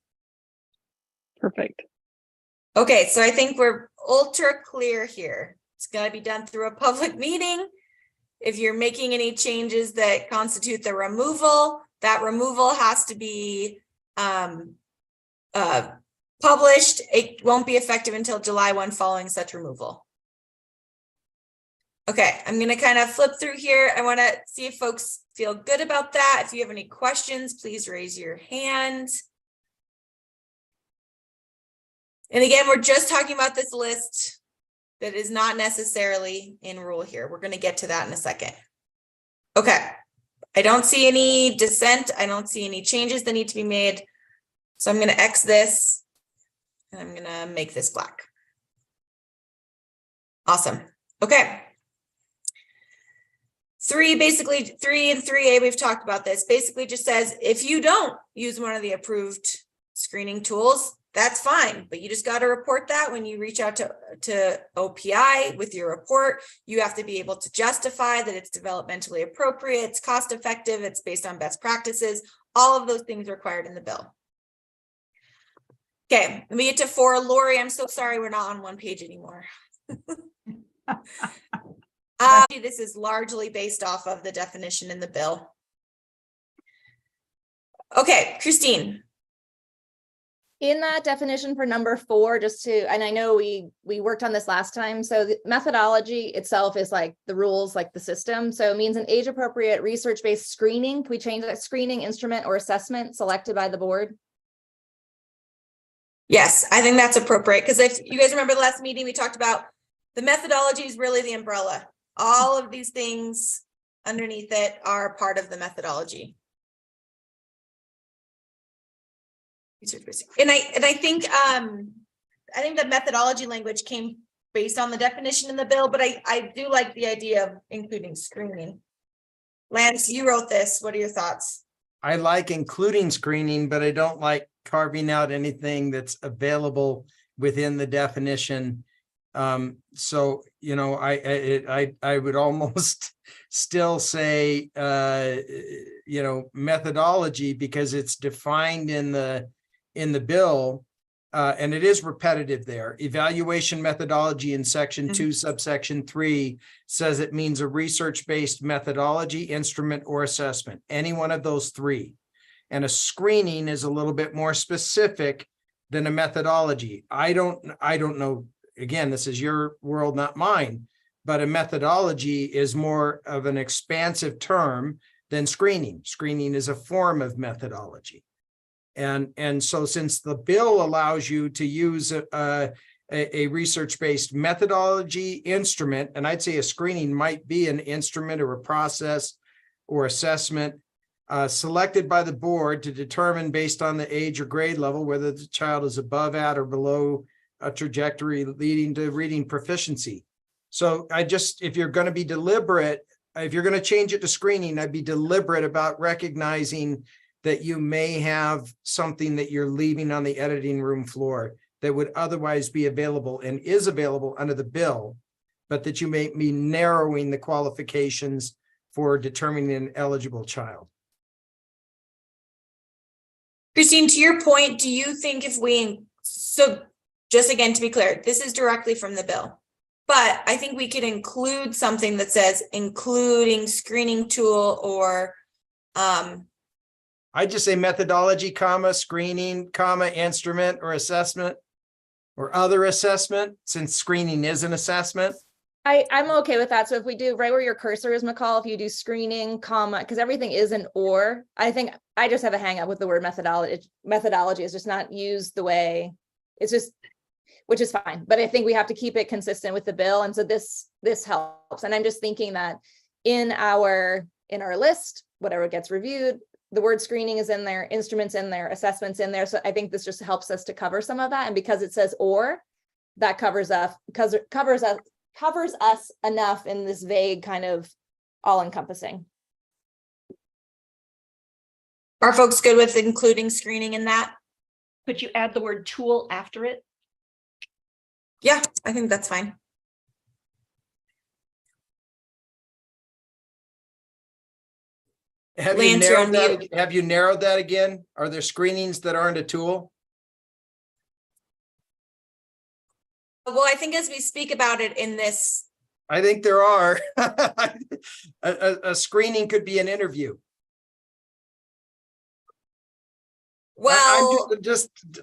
Perfect. Okay, so I think we're ultra clear here. It's gotta be done through a public meeting. If you're making any changes that constitute the removal, that removal has to be published. It won't be effective until July 1 following such removal. Okay, I'm gonna kind of flip through here. I want to see if folks feel good about that. If you have any questions, please raise your hand. And again, we're just talking about this list that is not necessarily in rule here. We're going to get to that in a second. Okay, I don't see any dissent. I don't see any changes that need to be made. So I'm going to X this and I'm going to make this black. Awesome. Okay. 3 and 3A, we've talked about this. Basically just says, if you don't use one of the approved screening tools, that's fine, but you just got to report that when you reach out to OPI with your report. You have to be able to justify that it's developmentally appropriate, it's cost effective, it's based on best practices. All of those things are required in the bill. Okay, let me get to 4. Lori, I'm so sorry we're not on one page anymore. This is largely based off of the definition in the bill. Okay, Christine. In that definition for number 4, and I know we worked on this last time. So the methodology itself is like the rules, like the system. So it means an age appropriate research-based screening. Can we change that? Screening instrument or assessment selected by the board? Yes, I think that's appropriate, because if you guys remember the last meeting, we talked about the methodology is really the umbrella. All of these things underneath it are part of the methodology. And I think the methodology language came based on the definition in the bill, but I do like the idea of including screening. Lance, you wrote this. What are your thoughts? I like including screening, but I don't like carving out anything that's available within the definition. So, you know, I would almost still say, you know, methodology, because it's defined in the bill, and it is repetitive there. Evaluation methodology in section 2, subsection 3 says it means a research-based methodology, instrument, or assessment, any one of those 3. And a screening is a little bit more specific than a methodology. I don't know. Again, this is your world, not mine, but a methodology is more of an expansive term than screening is a form of methodology. And so since the bill allows you to use a research-based methodology instrument, and I'd say a screening might be an instrument or a process or assessment selected by the board to determine based on the age or grade level whether the child is above, at, or below a trajectory leading to reading proficiency. So if you're going to be deliberate, if you're going to change it to screening, I'd be deliberate about recognizing that you may have something that you're leaving on the editing room floor that would otherwise be available and is available under the bill, but that you may be narrowing the qualifications for determining an eligible child. Christine, to your point, do you think so just again, to be clear, this is directly from the bill, but I think we could include something that says including screening tool or I just say methodology, comma, screening, comma, instrument or assessment or other assessment, since screening is an assessment. I'm okay with that. So if we do right where your cursor is, McCall, if you do screening, comma, because everything is an or, I think I just have a hang up with the word methodology. Methodology is just not used the way it's just, which is fine. But I think we have to keep it consistent with the bill. And so this helps. And I'm just thinking that in our list, whatever gets reviewed, the word screening is in there, instruments in there, assessments in there. So I think this just helps us to cover some of that. And because it says or, that covers us enough in this vague kind of all-encompassing. Are folks good with including screening in that? Could you add the word tool after it? Yeah, I think that's fine. Have Lance, you narrowed that again? Are there screenings that aren't a tool? Well, I think as we speak about it in this, I think there are. A screening could be an interview. well,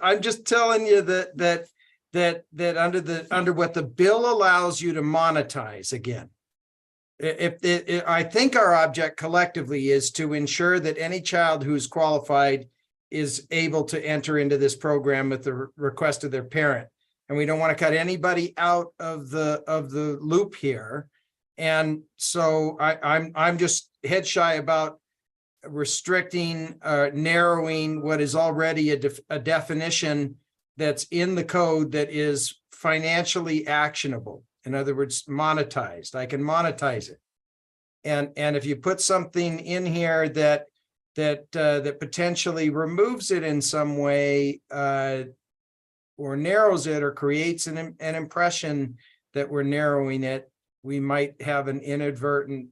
I'm just telling you that under what the bill allows you to monetize again. I think our object collectively is to ensure that any child who's qualified is able to enter into this program at the request of their parent. And we don't want to cut anybody out of the loop here. And so I'm just head shy about restricting, narrowing what is already a definition that's in the code that is financially actionable. In other words, monetized. I can monetize it. And if you put something in here that potentially removes it in some way, or narrows it or creates an impression that we're narrowing it, we might have an inadvertent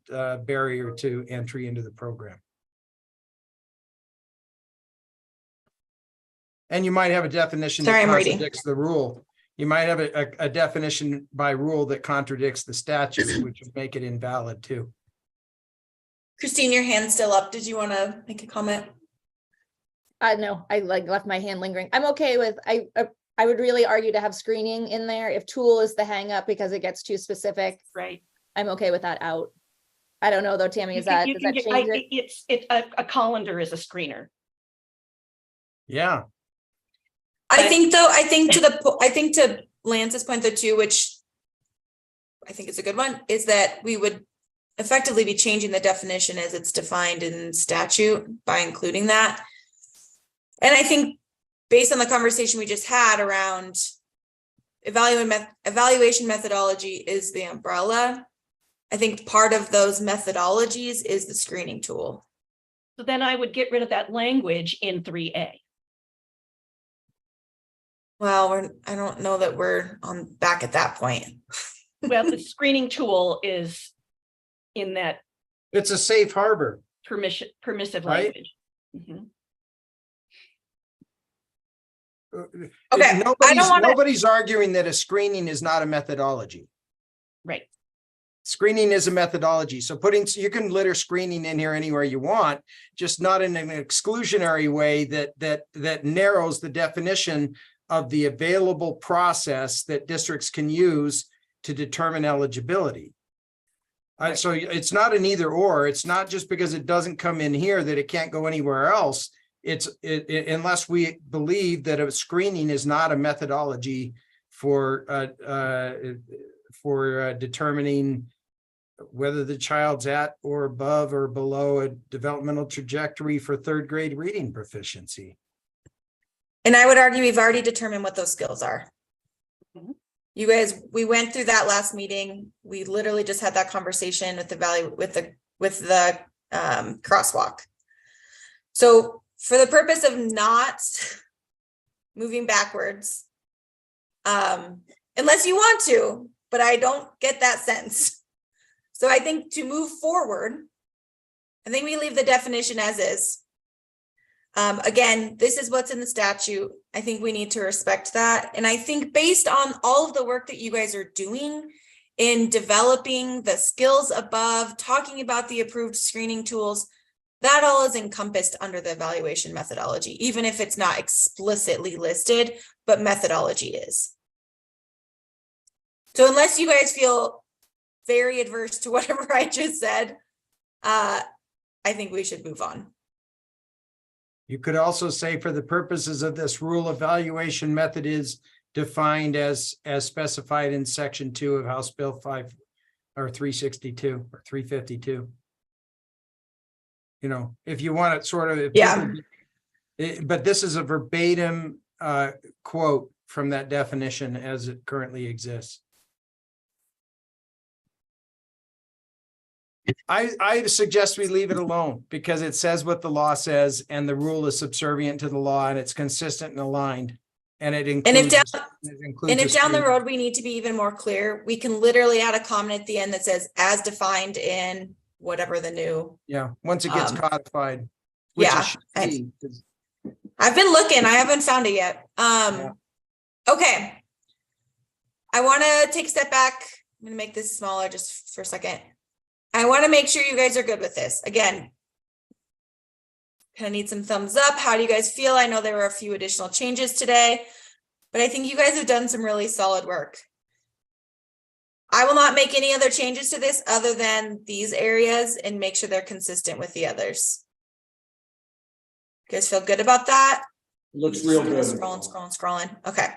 barrier to entry into the program. And you might have a definition Sorry, that I'm reading. contradicts the rule. You might have a definition by rule that contradicts the statute, which would make it invalid too. Christine, your hand's still up. Did you want to make a comment? No, I left my hand lingering. I'm okay with, I would really argue to have screening in there if tool is the hang up because it gets too specific. Right. I'm okay with that out. I don't know though, Tammy, You does that can get- change it? A colander is a screener. Yeah. I think to Lance's point though too, which I think is a good one, is that we would effectively be changing the definition as it's defined in statute by including that. And I think based on the conversation we just had around evaluation methodology is the umbrella. I think part of those methodologies is the screening tool. So then I would get rid of that language in 3A. Well, I don't know that we're back at that point. Well, the screening tool is in that It's a safe harbor. permissive Right? language. Mhm. Okay, Nobody's arguing that a screening is not a methodology. Right. Screening is a methodology. So you can litter screening in here anywhere you want, just not in an exclusionary way that narrows the definition of the available process that districts can use to determine eligibility. So it's not an either or. It's not just because it doesn't come in here that it can't go anywhere else. Unless we believe that a screening is not a methodology for determining whether the child's at or above or below a developmental trajectory for third grade reading proficiency. and I would argue we've already determined what those skills are. Mhm. You guys, we went through that last meeting. We literally just had that conversation with the crosswalk. So for the purpose of not moving backwards, unless you want to, but I don't get that sense. So I think to move forward, I think we leave the definition as is. Again, this is what's in the statute. I think we need to respect that. And I think based on all of the work that you guys are doing in developing the skills above, talking about the approved screening tools, that all is encompassed under the evaluation methodology, even if it's not explicitly listed, but methodology is. So unless you guys feel very adverse to whatever I just said, I think we should move on. You could also say for the purposes of this rule, evaluation method is defined as specified in section 2 of House Bill 5 or 362 or 352. You know, if you want it sort of, but this is a verbatim quote from that definition as it currently exists. I suggest we leave it alone because it says what the law says and the rule is subservient to the law and it's consistent and aligned. And it includes. And if down the road we need to be even more clear, we can literally add a comment at the end that says as defined in whatever the new. Yeah, once it gets codified. Yeah. I've been looking, I haven't found it yet. Okay. I want to take a step back. I'm going to make this smaller just for a second. I want to make sure you guys are good with this. Again, kind of need some thumbs up. How do you guys feel? I know there were a few additional changes today, but I think you guys have done some really solid work. I will not make any other changes to this other than these areas and make sure they're consistent with the others. You guys feel good about that? Looks real good. Scrolling. Okay.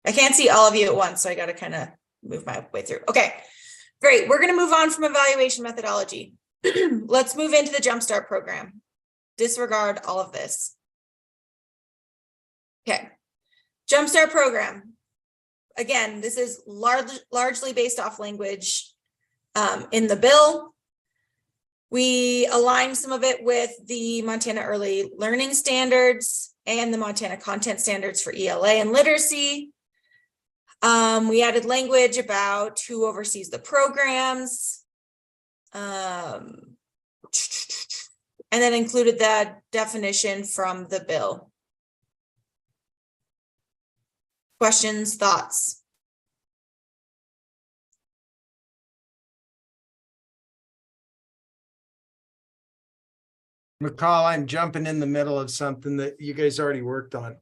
I can't see all of you at once, so I got to kind of move my way through. Okay, great. We're going to move on from evaluation methodology. Let's move into the Jumpstart program. Disregard all of this. Okay. Jumpstart program. Again, this is largely based off language in the bill. We aligned some of it with the Montana Early Learning Standards and the Montana Content Standards for ELA and literacy. We added language about who oversees the programs. And then included that definition from the bill. Questions, thoughts? McCall, I'm jumping in the middle of something that you guys already worked on.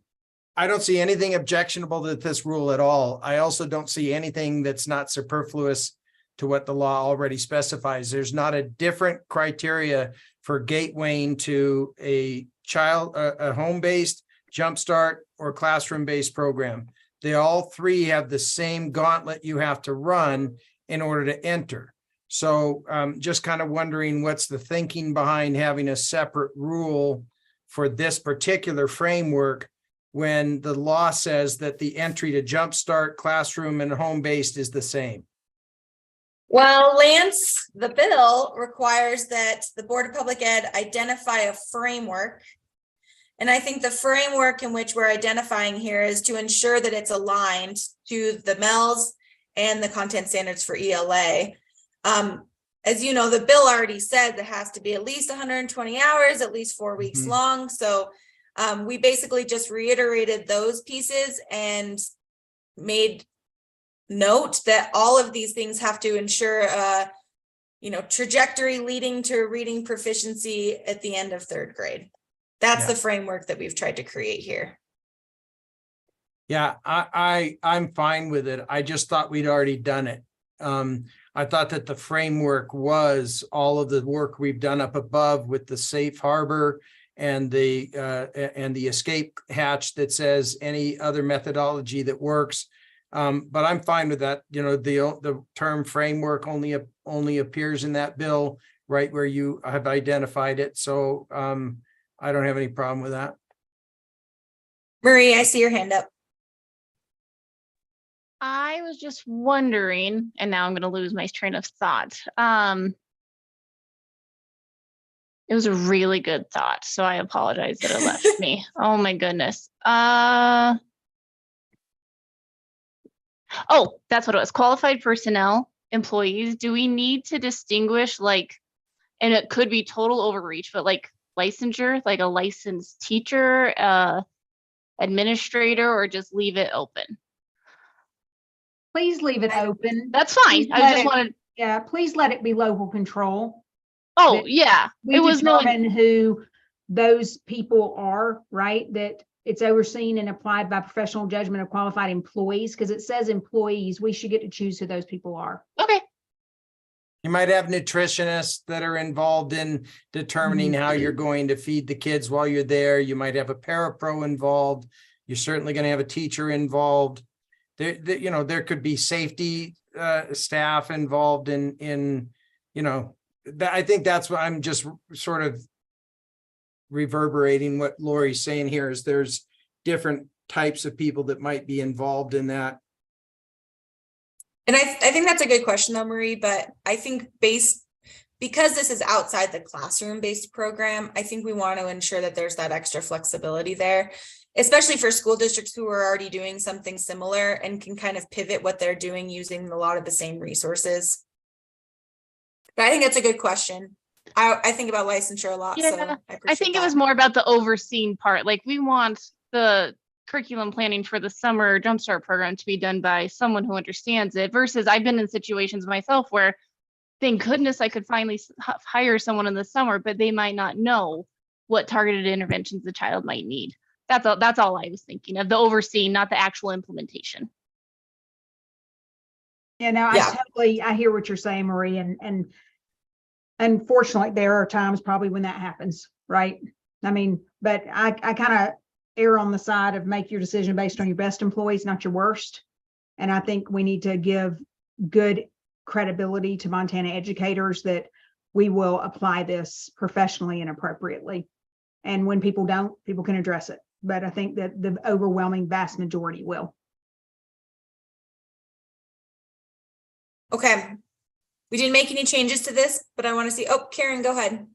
I don't see anything objectionable to this rule at all. I also don't see anything that's not superfluous to what the law already specifies. There's not a different criteria for gatewaying to a home-based, Jumpstart, or classroom-based program. They all three have the same gauntlet you have to run in order to enter. So just kind of wondering what's the thinking behind having a separate rule for this particular framework when the law says that the entry to Jumpstart, classroom, and home-based is the same. Well, Lance, the bill requires that the Board of Public Ed identify a framework. And I think the framework in which we're identifying here is to ensure that it's aligned to the MELS and the content standards for ELA. As you know, the bill already said there has to be at least 120 hours, at least 4 weeks long. So we basically just reiterated those pieces and made note that all of these things have to ensure trajectory leading to reading proficiency at the end of 3rd grade. That's the framework that we've tried to create here. Yeah, I'm fine with it. I just thought we'd already done it. I thought that the framework was all of the work we've done up above with the safe harbor and the escape hatch that says any other methodology that works. But I'm fine with that. You know, the term framework only appears in that bill right where you have identified it. So I don't have any problem with that. Marie, I see your hand up. I was just wondering, and now I'm going to lose my train of thought. It was a really good thought, so I apologize that it left me. Oh my goodness. Oh, that's what it was. Qualified personnel, employees. Do we need to distinguish, like, and it could be total overreach, but like licensure, like a licensed teacher, administrator, or just leave it open? Please leave it open. That's fine. I just wanted. Yeah, please let it be local control. Oh, yeah. It was determine who those people are, right? That it's overseen and applied by professional judgment of qualified employees, because it says employees. We should get to choose who those people are. Okay. You might have nutritionists that are involved in determining how you're going to feed the kids while you're there. You might have a parapro involved. You're certainly going to have a teacher involved. There could be safety staff involved in I think that's what I'm just sort of reverberating what Lori's saying here is there's different types of people that might be involved in that. And I think that's a good question though, Marie, but I think because this is outside the classroom based program, I think we want to ensure that there's that extra flexibility there, especially for school districts who are already doing something similar and can kind of pivot what they're doing using a lot of the same resources. But I think that's a good question. I think about licensure a lot. Yeah, so I think it was more about the overseeing part. Like we want the curriculum planning for the summer Jumpstart program to be done by someone who understands it, versus I've been in situations myself where thank goodness I could finally hire someone in the summer, but they might not know what targeted interventions the child might need. That's all I was thinking of, the overseeing, not the actual implementation. Yeah, no, I hear what you're saying, Marie, and unfortunately, there are times probably when that happens, right? I mean, but I kind of err on the side of make your decision based on your best employees, not your worst. And I think we need to give good credibility to Montana educators that we will apply this professionally and appropriately. And when people don't, people can address it. But I think that the overwhelming vast majority will. Okay. We didn't make any changes to this, but I want to see, oh, Karen, go ahead.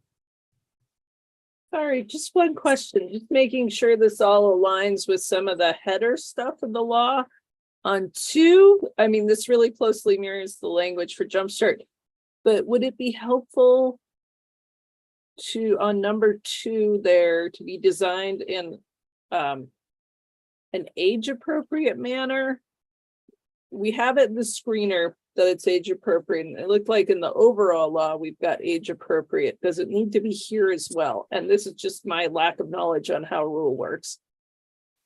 Sorry, just one question, just making sure this all aligns with some of the header stuff in the law. On 2, I mean, this really closely mirrors the language for Jumpstart, but would it be helpful to, on number 2 there, to be designed in an age appropriate manner? We have it in the screener that it's age appropriate, and it looked like in the overall law we've got age appropriate. Does it need to be here as well? And this is just my lack of knowledge on how rule works.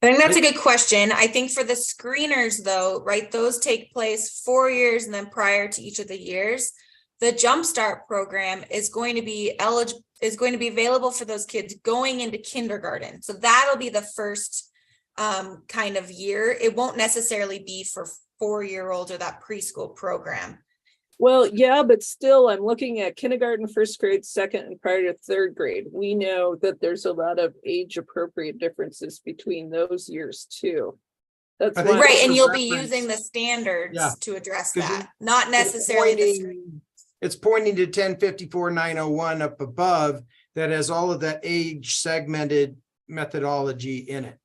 I think that's a good question. I think for the screeners though, right, those take place 4 years and then prior to each of the years. The Jumpstart program is going to be available for those kids going into kindergarten. So that'll be the first kind of year. It won't necessarily be for 4-year-old or that preschool program. Well, yeah, but still, I'm looking at kindergarten, first grade, second, and prior to 3rd grade. We know that there's a lot of age appropriate differences between those years too. That's why right, and you'll be using the standards to address that, not necessarily it's pointing to 1054-901 up above that has all of that age segmented methodology in it.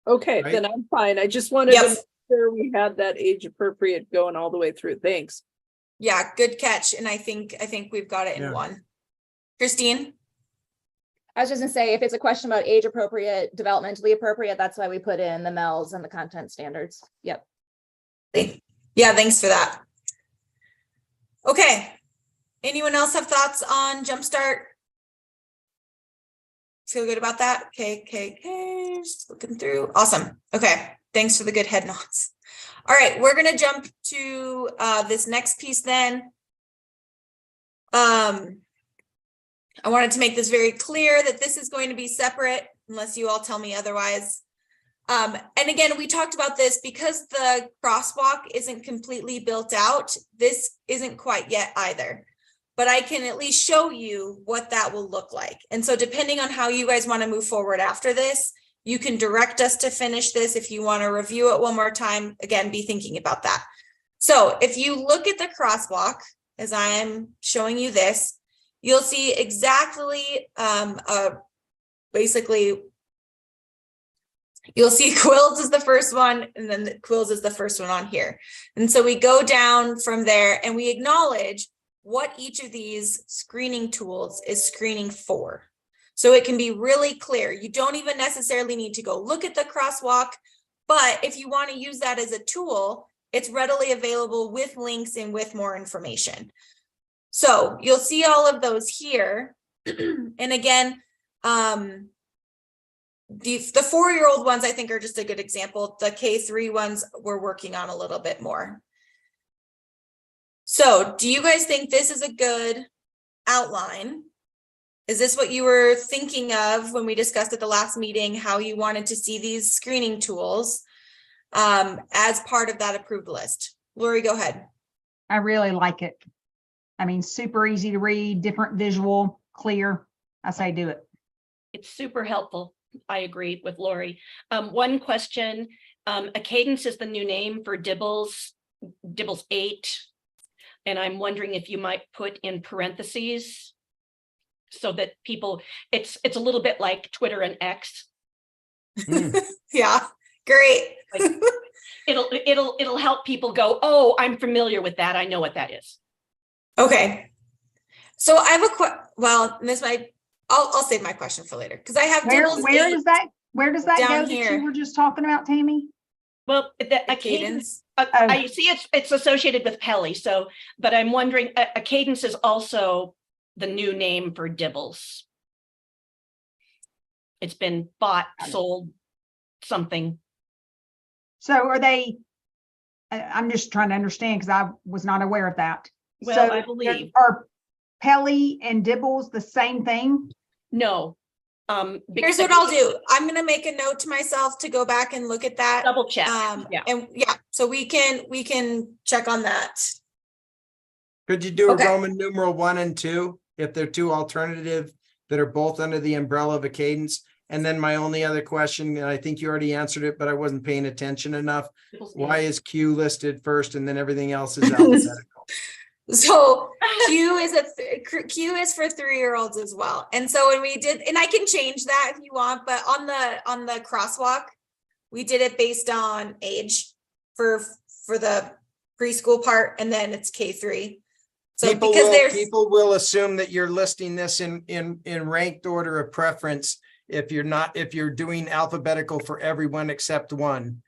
Okay, right? Then I'm fine. I just wanted to make sure we had that age appropriate going all the way through. Thanks. Yeah, good catch. And I think we've got it in one. Christine? I was just gonna say, if it's a question about age appropriate, developmentally appropriate, that's why we put in the MELS and the content standards. Yep. Yeah, thanks for that. Okay. Anyone else have thoughts on Jumpstart? Feel good about that? Okay. Just looking through. Awesome. Okay. Thanks for the good head nods. All right, we're going to jump to this next piece then. I wanted to make this very clear that this is going to be separate unless you all tell me otherwise. And again, we talked about this because the crosswalk isn't completely built out. This isn't quite yet either, but I can at least show you what that will look like. And so depending on how you guys want to move forward after this, you can direct us to finish this. If you want to review it one more time, again, be thinking about that. So if you look at the crosswalk, as I am showing you this, you'll see exactly, basically, you'll see Quills is the first one, and then the Quills is the first one on here. And so we go down from there and we acknowledge what each of these screening tools is screening for. So it can be really clear. You don't even necessarily need to go look at the crosswalk, but if you want to use that as a tool, it's readily available with links and with more information. So you'll see all of those here. And again, the 4-year-old ones I think are just a good example. The K3 ones we're working on a little bit more. So do you guys think this is a good outline? Is this what you were thinking of when we discussed at the last meeting, how you wanted to see these screening tools as part of that approved list? Lori, go ahead. I really like it. I mean, super easy to read, different visual, clear. I say do it. It's super helpful. I agree with Lori. One question, a cadence is the new name for Dibbles 8. And I'm wondering if you might put in parentheses so that people, it's a little bit like Twitter and X. Yeah, great. Like, it'll help people go, oh, I'm familiar with that. I know what that is. Okay. So I have well, this might, I'll save my question for later because I have Where is that? Where does that Down go that here. you were just talking about, Tammy? Well, a cadence, cadence. I see it's associated with Pelly, so, but I'm wondering, a cadence is also the new name for Dibbles. It's been bought, sold, something. So are they, I'm just trying to understand because I was not aware of that. Well, So I believe. Are Pelly and Dibbles the same thing? No. Here's what I'll do. I'm gonna make a note to myself to go back and look at that. Double check. Yeah. And yeah, so we can check on that. Could you do a Okay. Roman numeral 1 and 2 if they're two alternative that are both under the umbrella of a cadence? And then my only other question, and I think you already answered it, but I wasn't paying attention enough. Why is Q listed first and then everything else is alphabetical? So Q is Q is for 3-year-olds as well. And so when we did, and I can change that if you want, but on the crosswalk, we did it based on age for the preschool part, and then it's K3. So People will assume that you're listing this in ranked order of preference if you're doing alphabetical for everyone except one.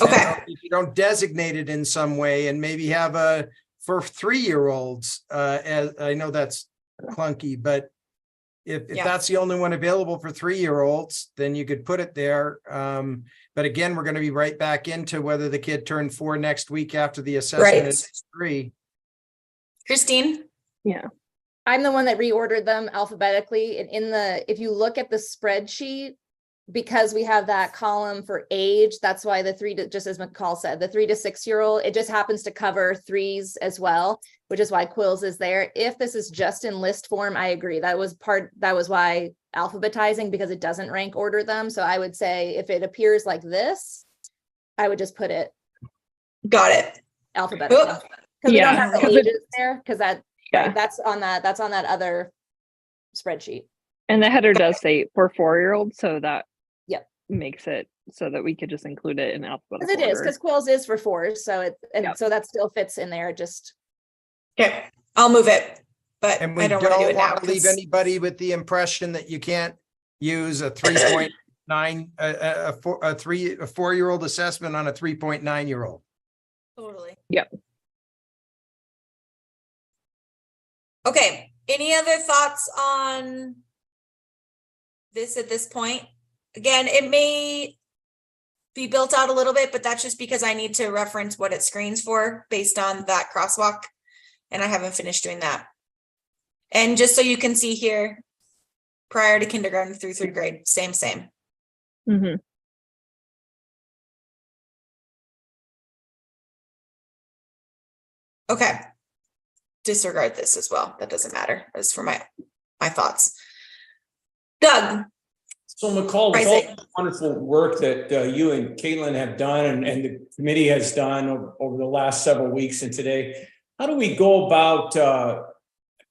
Okay. If you don't designate it in some way and maybe have for 3-year-olds, as I know that's clunky, but if that's the only one available for 3-year-olds, then you could put it there. But again, we're going to be right back into whether the kid turned 4 next week after the assessment is 3. Christine? Yeah. I'm the one that reordered them alphabetically, and if you look at the spreadsheet, because we have that column for age, that's why just as McCall said, the 3 to 6-year-old, it just happens to cover 3s as well, which is why Quills is there. If this is just in list form, I agree. That was why alphabetizing, because it doesn't rank order them. So I would say if it appears like this, I would just put it. Got it. Alphabetical. Because we don't have the because ages there, because that's on that other spreadsheet. And the header does say for 4-year-olds, so that makes it so that we could just include it in alphabetical Because it is, order. because Quills is for 4s, so so that still fits in there. Just okay, I'll move it, but And we I don't want to do it now. want to leave anybody with the impression that you can't use a 3.9 a 4-year-old assessment on a 3.9-year-old. Totally. Yep. Okay, any other thoughts on this at this point? Again, it may be built out a little bit, but that's just because I need to reference what it screens for based on that crosswalk. And I haven't finished doing that. And just so you can see here, prior to kindergarten through 3rd grade, same. Mm-hmm. Okay. Disregard this as well. That doesn't matter. That's for my thoughts. Doug. So McCall, with all the wonderful work that you and Caitlin have done and the committee has done over the last several weeks and today, how do we go about,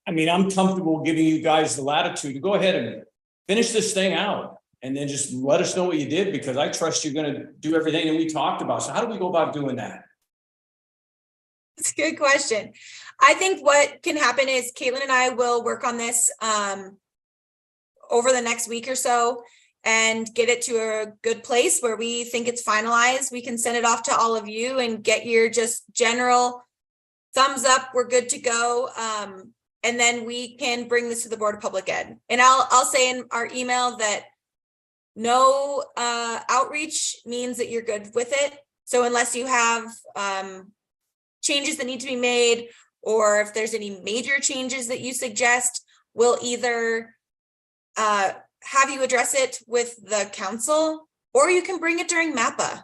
I'm comfortable giving you guys the latitude to go ahead and finish this thing out and then just let us know what you did, because I trust you're going to do everything that we talked about. So how do we go about doing that? That's a good question. I think what can happen is Caitlin and I will work on this over the next week or so and get it to a good place where we think it's finalized. We can send it off to all of you and get your just general thumbs up. We're good to go. And then we can bring this to the Board of Public Ed. And I'll say in our email that no outreach means that you're good with it. So unless you have changes that need to be made, or if there's any major changes that you suggest, we'll either have you address it with the council, or you can bring it during MAPA.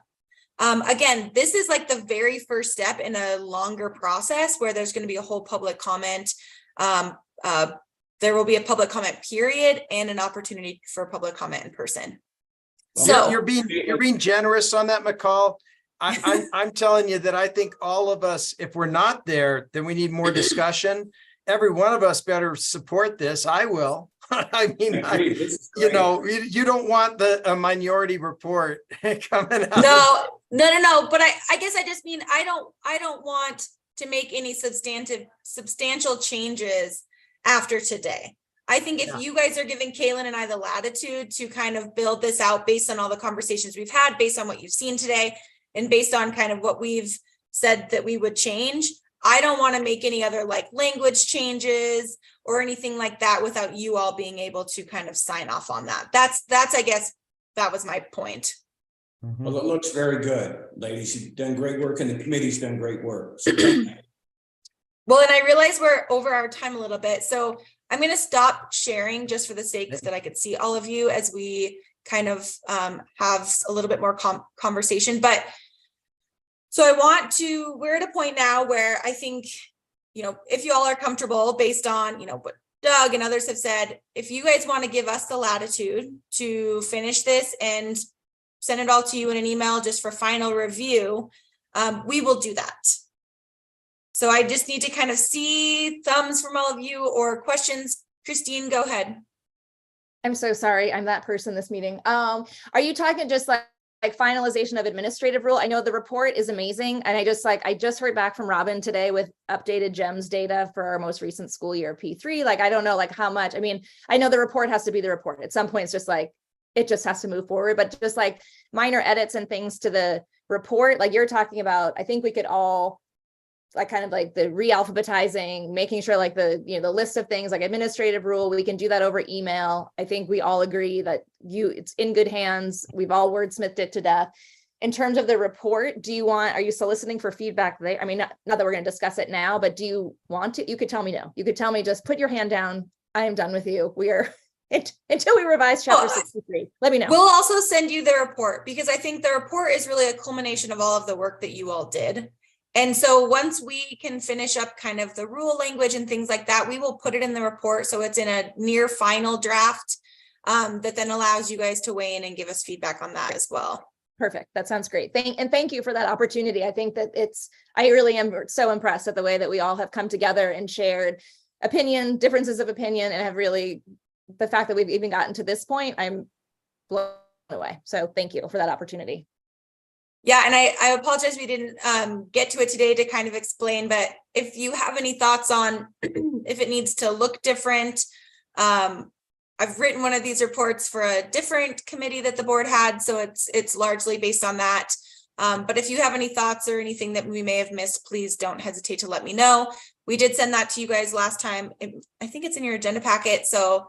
Again, this is like the very first step in a longer process where there's going to be a whole public comment. There will be a public comment period and an opportunity for public comment in person. So you're being generous on that, McCall. I'm telling you that I think all of us, if we're not there, then we need more discussion. Every one of us better support this. I will. I mean, you don't want a minority report coming out. No. But I guess I just mean, I don't want to make any substantial changes after today. I think if you guys are giving Kaylin and I the latitude to kind of build this out based on all the conversations we've had, based on what you've seen today, and based on kind of what we've said that we would change, I don't want to make any other like language changes or anything like that without you all being able to kind of sign off on that. That's, I guess, that was my point. Well, it looks very good, ladies. You've done great work and the committee's done great work. So, Well, and I realize we're over our time a little bit, so I'm going to stop sharing just for the sake that I could see all of you as we kind of have a little bit more conversation. But so we're at a point now where I think, you know, if you all are comfortable based on, you know, what Doug and others have said, if you guys want to give us the latitude to finish this and send it all to you in an email just for final review, we will do that. So I just need to kind of see thumbs from all of you or questions. Christine, go ahead. I'm so sorry. I'm that person this meeting. Are you talking just like finalization of administrative rule? I know the report is amazing. And I just heard back from Robin today with updated GEMS data for our most recent school year P3. Like, I don't know like how much, I mean, I know the report has to be the report. At some point, it's just like, it just has to move forward, but just like minor edits and things to the report, like you're talking about, I think we could all like kind of like the re-alphabetizing, making sure like the, you know, the list of things like administrative rule, we can do that over email. I think we all agree that it's in good hands. We've all wordsmithed it to death. In terms of the report, are you soliciting for feedback there? I mean, not that we're going to discuss it now, but do you want to? You could tell me no. You could tell me, just put your hand down. I am done with you. We are until we revise chapter 63. Let me know. We'll also send you the report because I think the report is really a culmination of all of the work that you all did. And so once we can finish up kind of the rule language and things like that, we will put it in the report. So it's in a near final draft that then allows you guys to weigh in and give us feedback on that as well. Perfect. That sounds great. Thank you for that opportunity. I think that I really am so impressed at the way that we all have come together and shared differences of opinion, and have really, the fact that we've even gotten to this point, I'm blown away. So thank you for that opportunity. Yeah, and I apologize we didn't get to it today to kind of explain, but if you have any thoughts on if it needs to look different, I've written one of these reports for a different committee that the board had, so it's largely based on that. But if you have any thoughts or anything that we may have missed, please don't hesitate to let me know. We did send that to you guys last time. I think it's in your agenda packet, so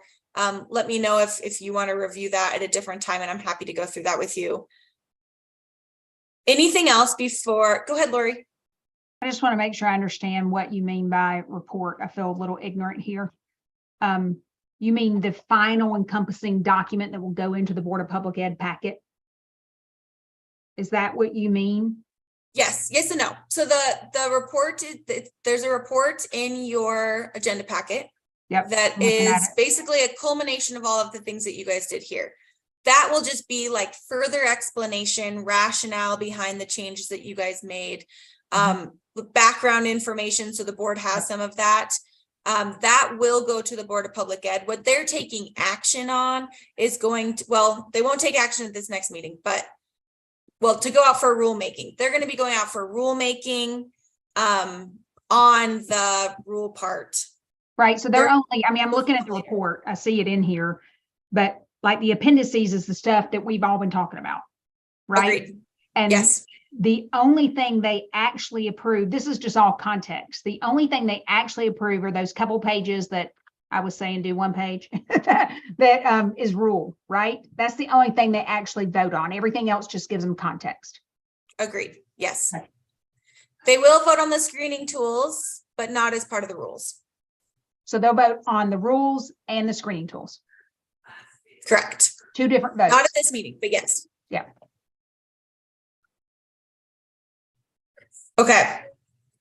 let me know if you want to review that at a different time, and I'm happy to go through that with you. Anything else before? Go ahead, Lori. I just want to make sure I understand what you mean by report. I feel a little ignorant here. You mean the final encompassing document that will go into the Board of Public Ed packet? Is that what you mean? Yes and no. So the report, there's a report in your agenda packet. Yep. That is basically a culmination of all of the things that you guys did here. That will just be like further explanation, rationale behind the changes that you guys made, background information. So the board has some of that. That will go to the Board of Public Ed. What they're taking action on is they won't take action at this next meeting, but to go out for rulemaking. They're going to be going out for rulemaking on the rule part. Right. So they're only, I mean, I'm looking at the report. I see it in here, but like the appendices is the stuff that we've all been talking about. Right. Agreed. And yes, the only thing they actually approve, this is just all context. The only thing they actually approve are those couple pages that I was saying, do one page that is rule, right? That's the only thing they actually vote on. Everything else just gives them context. Agreed. Yes. Okay. They will vote on the screening tools, but not as part of the rules. So they'll vote on the rules and the screening tools. Correct. Two different votes. Not at this meeting, but yes. Yeah. Okay.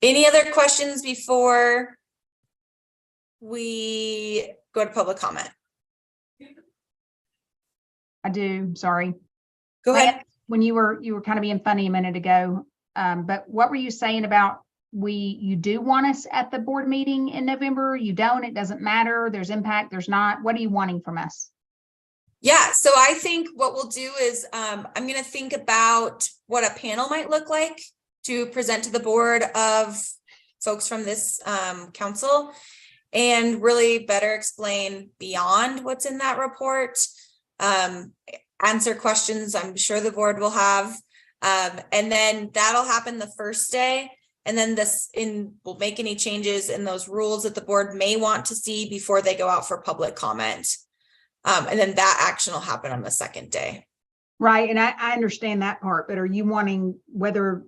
Any other questions before we go to public comment? I do. Sorry. Go ahead. When you were kind of being funny a minute ago, but what were you saying about you do want us at the board meeting in November? You don't, it doesn't matter. There's impact, there's not. What are you wanting from us? Yeah, so I think what we'll do is I'm going to think about what a panel might look like to present to the board of folks from this council. and really better explain beyond what's in that report. Answer questions I'm sure the board will have. And then that'll happen the first day. And then we'll make any changes in those rules that the board may want to see before they go out for public comment. And then that action will happen on the second day. Right. And I understand that part, but are you wanting, whether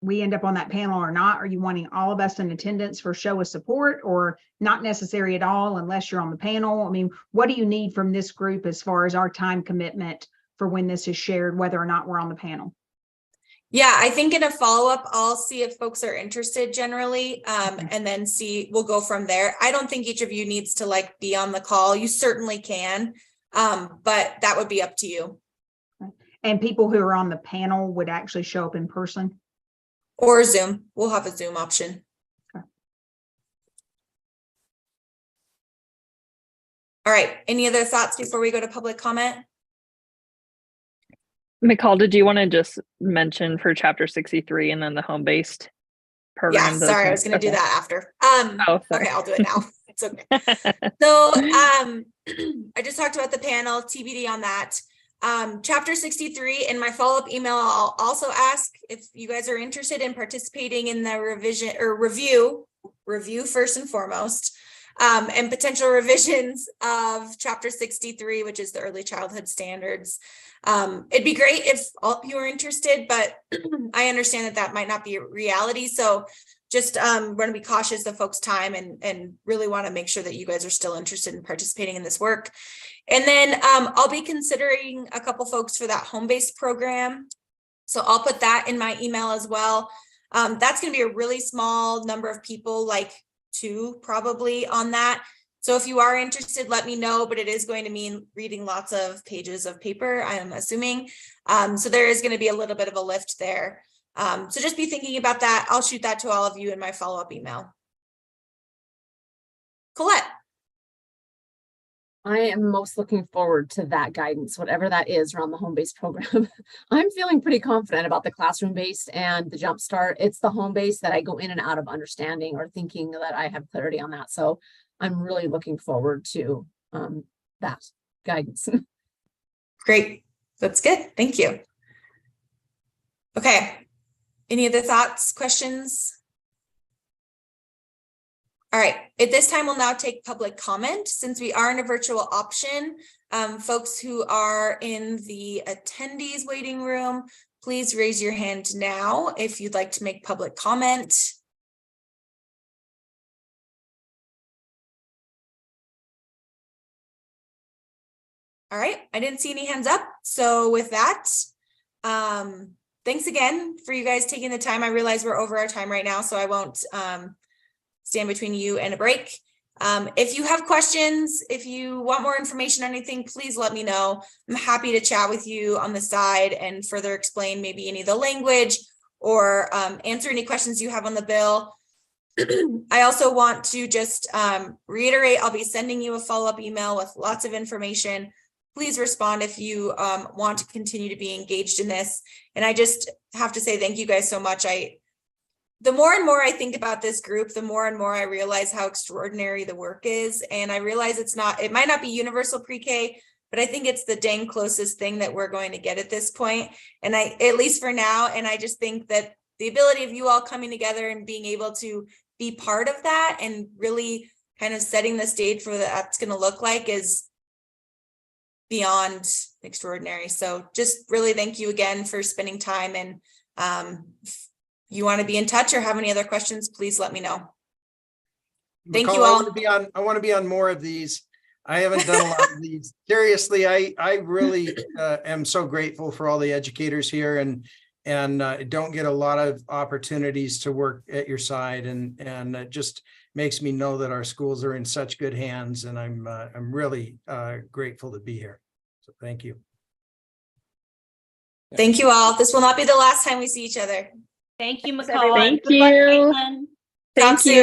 we end up on that panel or not, are you wanting all of us in attendance for show of support, or not necessary at all unless you're on the panel? I mean, what do you need from this group as far as our time commitment for when this is shared, whether or not we're on the panel? Yeah, I think in a follow-up, I'll see if folks are interested generally, and then we'll go from there. I don't think each of you needs to like be on the call. You certainly can, but that would be up to you. And people who are on the panel would actually show up in person? Or Zoom. We'll have a Zoom option. Okay. All right. Any other thoughts before we go to public comment? McCall, did you want to just mention for chapter 63 and then the home-based program? Yeah, sorry, I was going to do that after. Sorry. Okay, I'll do it now. It's okay. So I just talked about the panel, TBD on that. Chapter 63, in my follow-up email, I'll also ask if you guys are interested in participating in the revision or review first and foremost, and potential revisions of chapter 63, which is the early childhood standards. It'd be great if all of you are interested, but I understand that might not be a reality. So just we're going to be cautious of folks' time and really want to make sure that you guys are still interested in participating in this work. And then I'll be considering a couple folks for that home-based program. So I'll put that in my email as well. That's going to be a really small number of people, like 2 probably on that. So if you are interested, let me know, but it is going to mean reading lots of pages of paper, I'm assuming. So there is going to be a little bit of a lift there. So just be thinking about that. I'll shoot that to all of you in my follow-up email. Colette. I am most looking forward to that guidance, whatever that is around the home-based program. I'm feeling pretty confident about the classroom-based and the Jumpstart. It's the home-based that I go in and out of understanding or thinking that I have clarity on that. So I'm really looking forward to that guidance. Great. That's good. Thank you. Okay. Any other thoughts, questions? All right. At this time, we'll now take public comment. Since we are in a virtual option, folks who are in the attendees waiting room, please raise your hand now if you'd like to make public comment. All right, I didn't see any hands up. So with that, thanks again for you guys taking the time. I realize we're over our time right now, so I won't stand between you and a break. If you have questions, if you want more information on anything, please let me know. I'm happy to chat with you on the side and further explain maybe any of the language or answer any questions you have on the bill. I also want to just reiterate, I'll be sending you a follow-up email with lots of information. Please respond if you want to continue to be engaged in this. And I just have to say thank you guys so much. The more and more I think about this group, the more and more I realize how extraordinary the work is. And I realize it might not be universal pre-K, but I think it's the dang closest thing that we're going to get at this point. And at least for now, and I just think that the ability of you all coming together and being able to be part of that and really kind of setting the stage for what that's going to look like is beyond extraordinary. So just really thank you again for spending time, and if you want to be in touch or have any other questions, please let me know. Thank you all. I want to be on more of these. I haven't done a lot of these. Seriously, I really am so grateful for all the educators here, and don't get a lot of opportunities to work at your side, and it just makes me know that our schools are in such good hands, and I'm really grateful to be here. So thank you. Thank you all. This will not be the last time we see each other. Thank you, McCall. Thank Good luck, you. Caitlin. Thank you.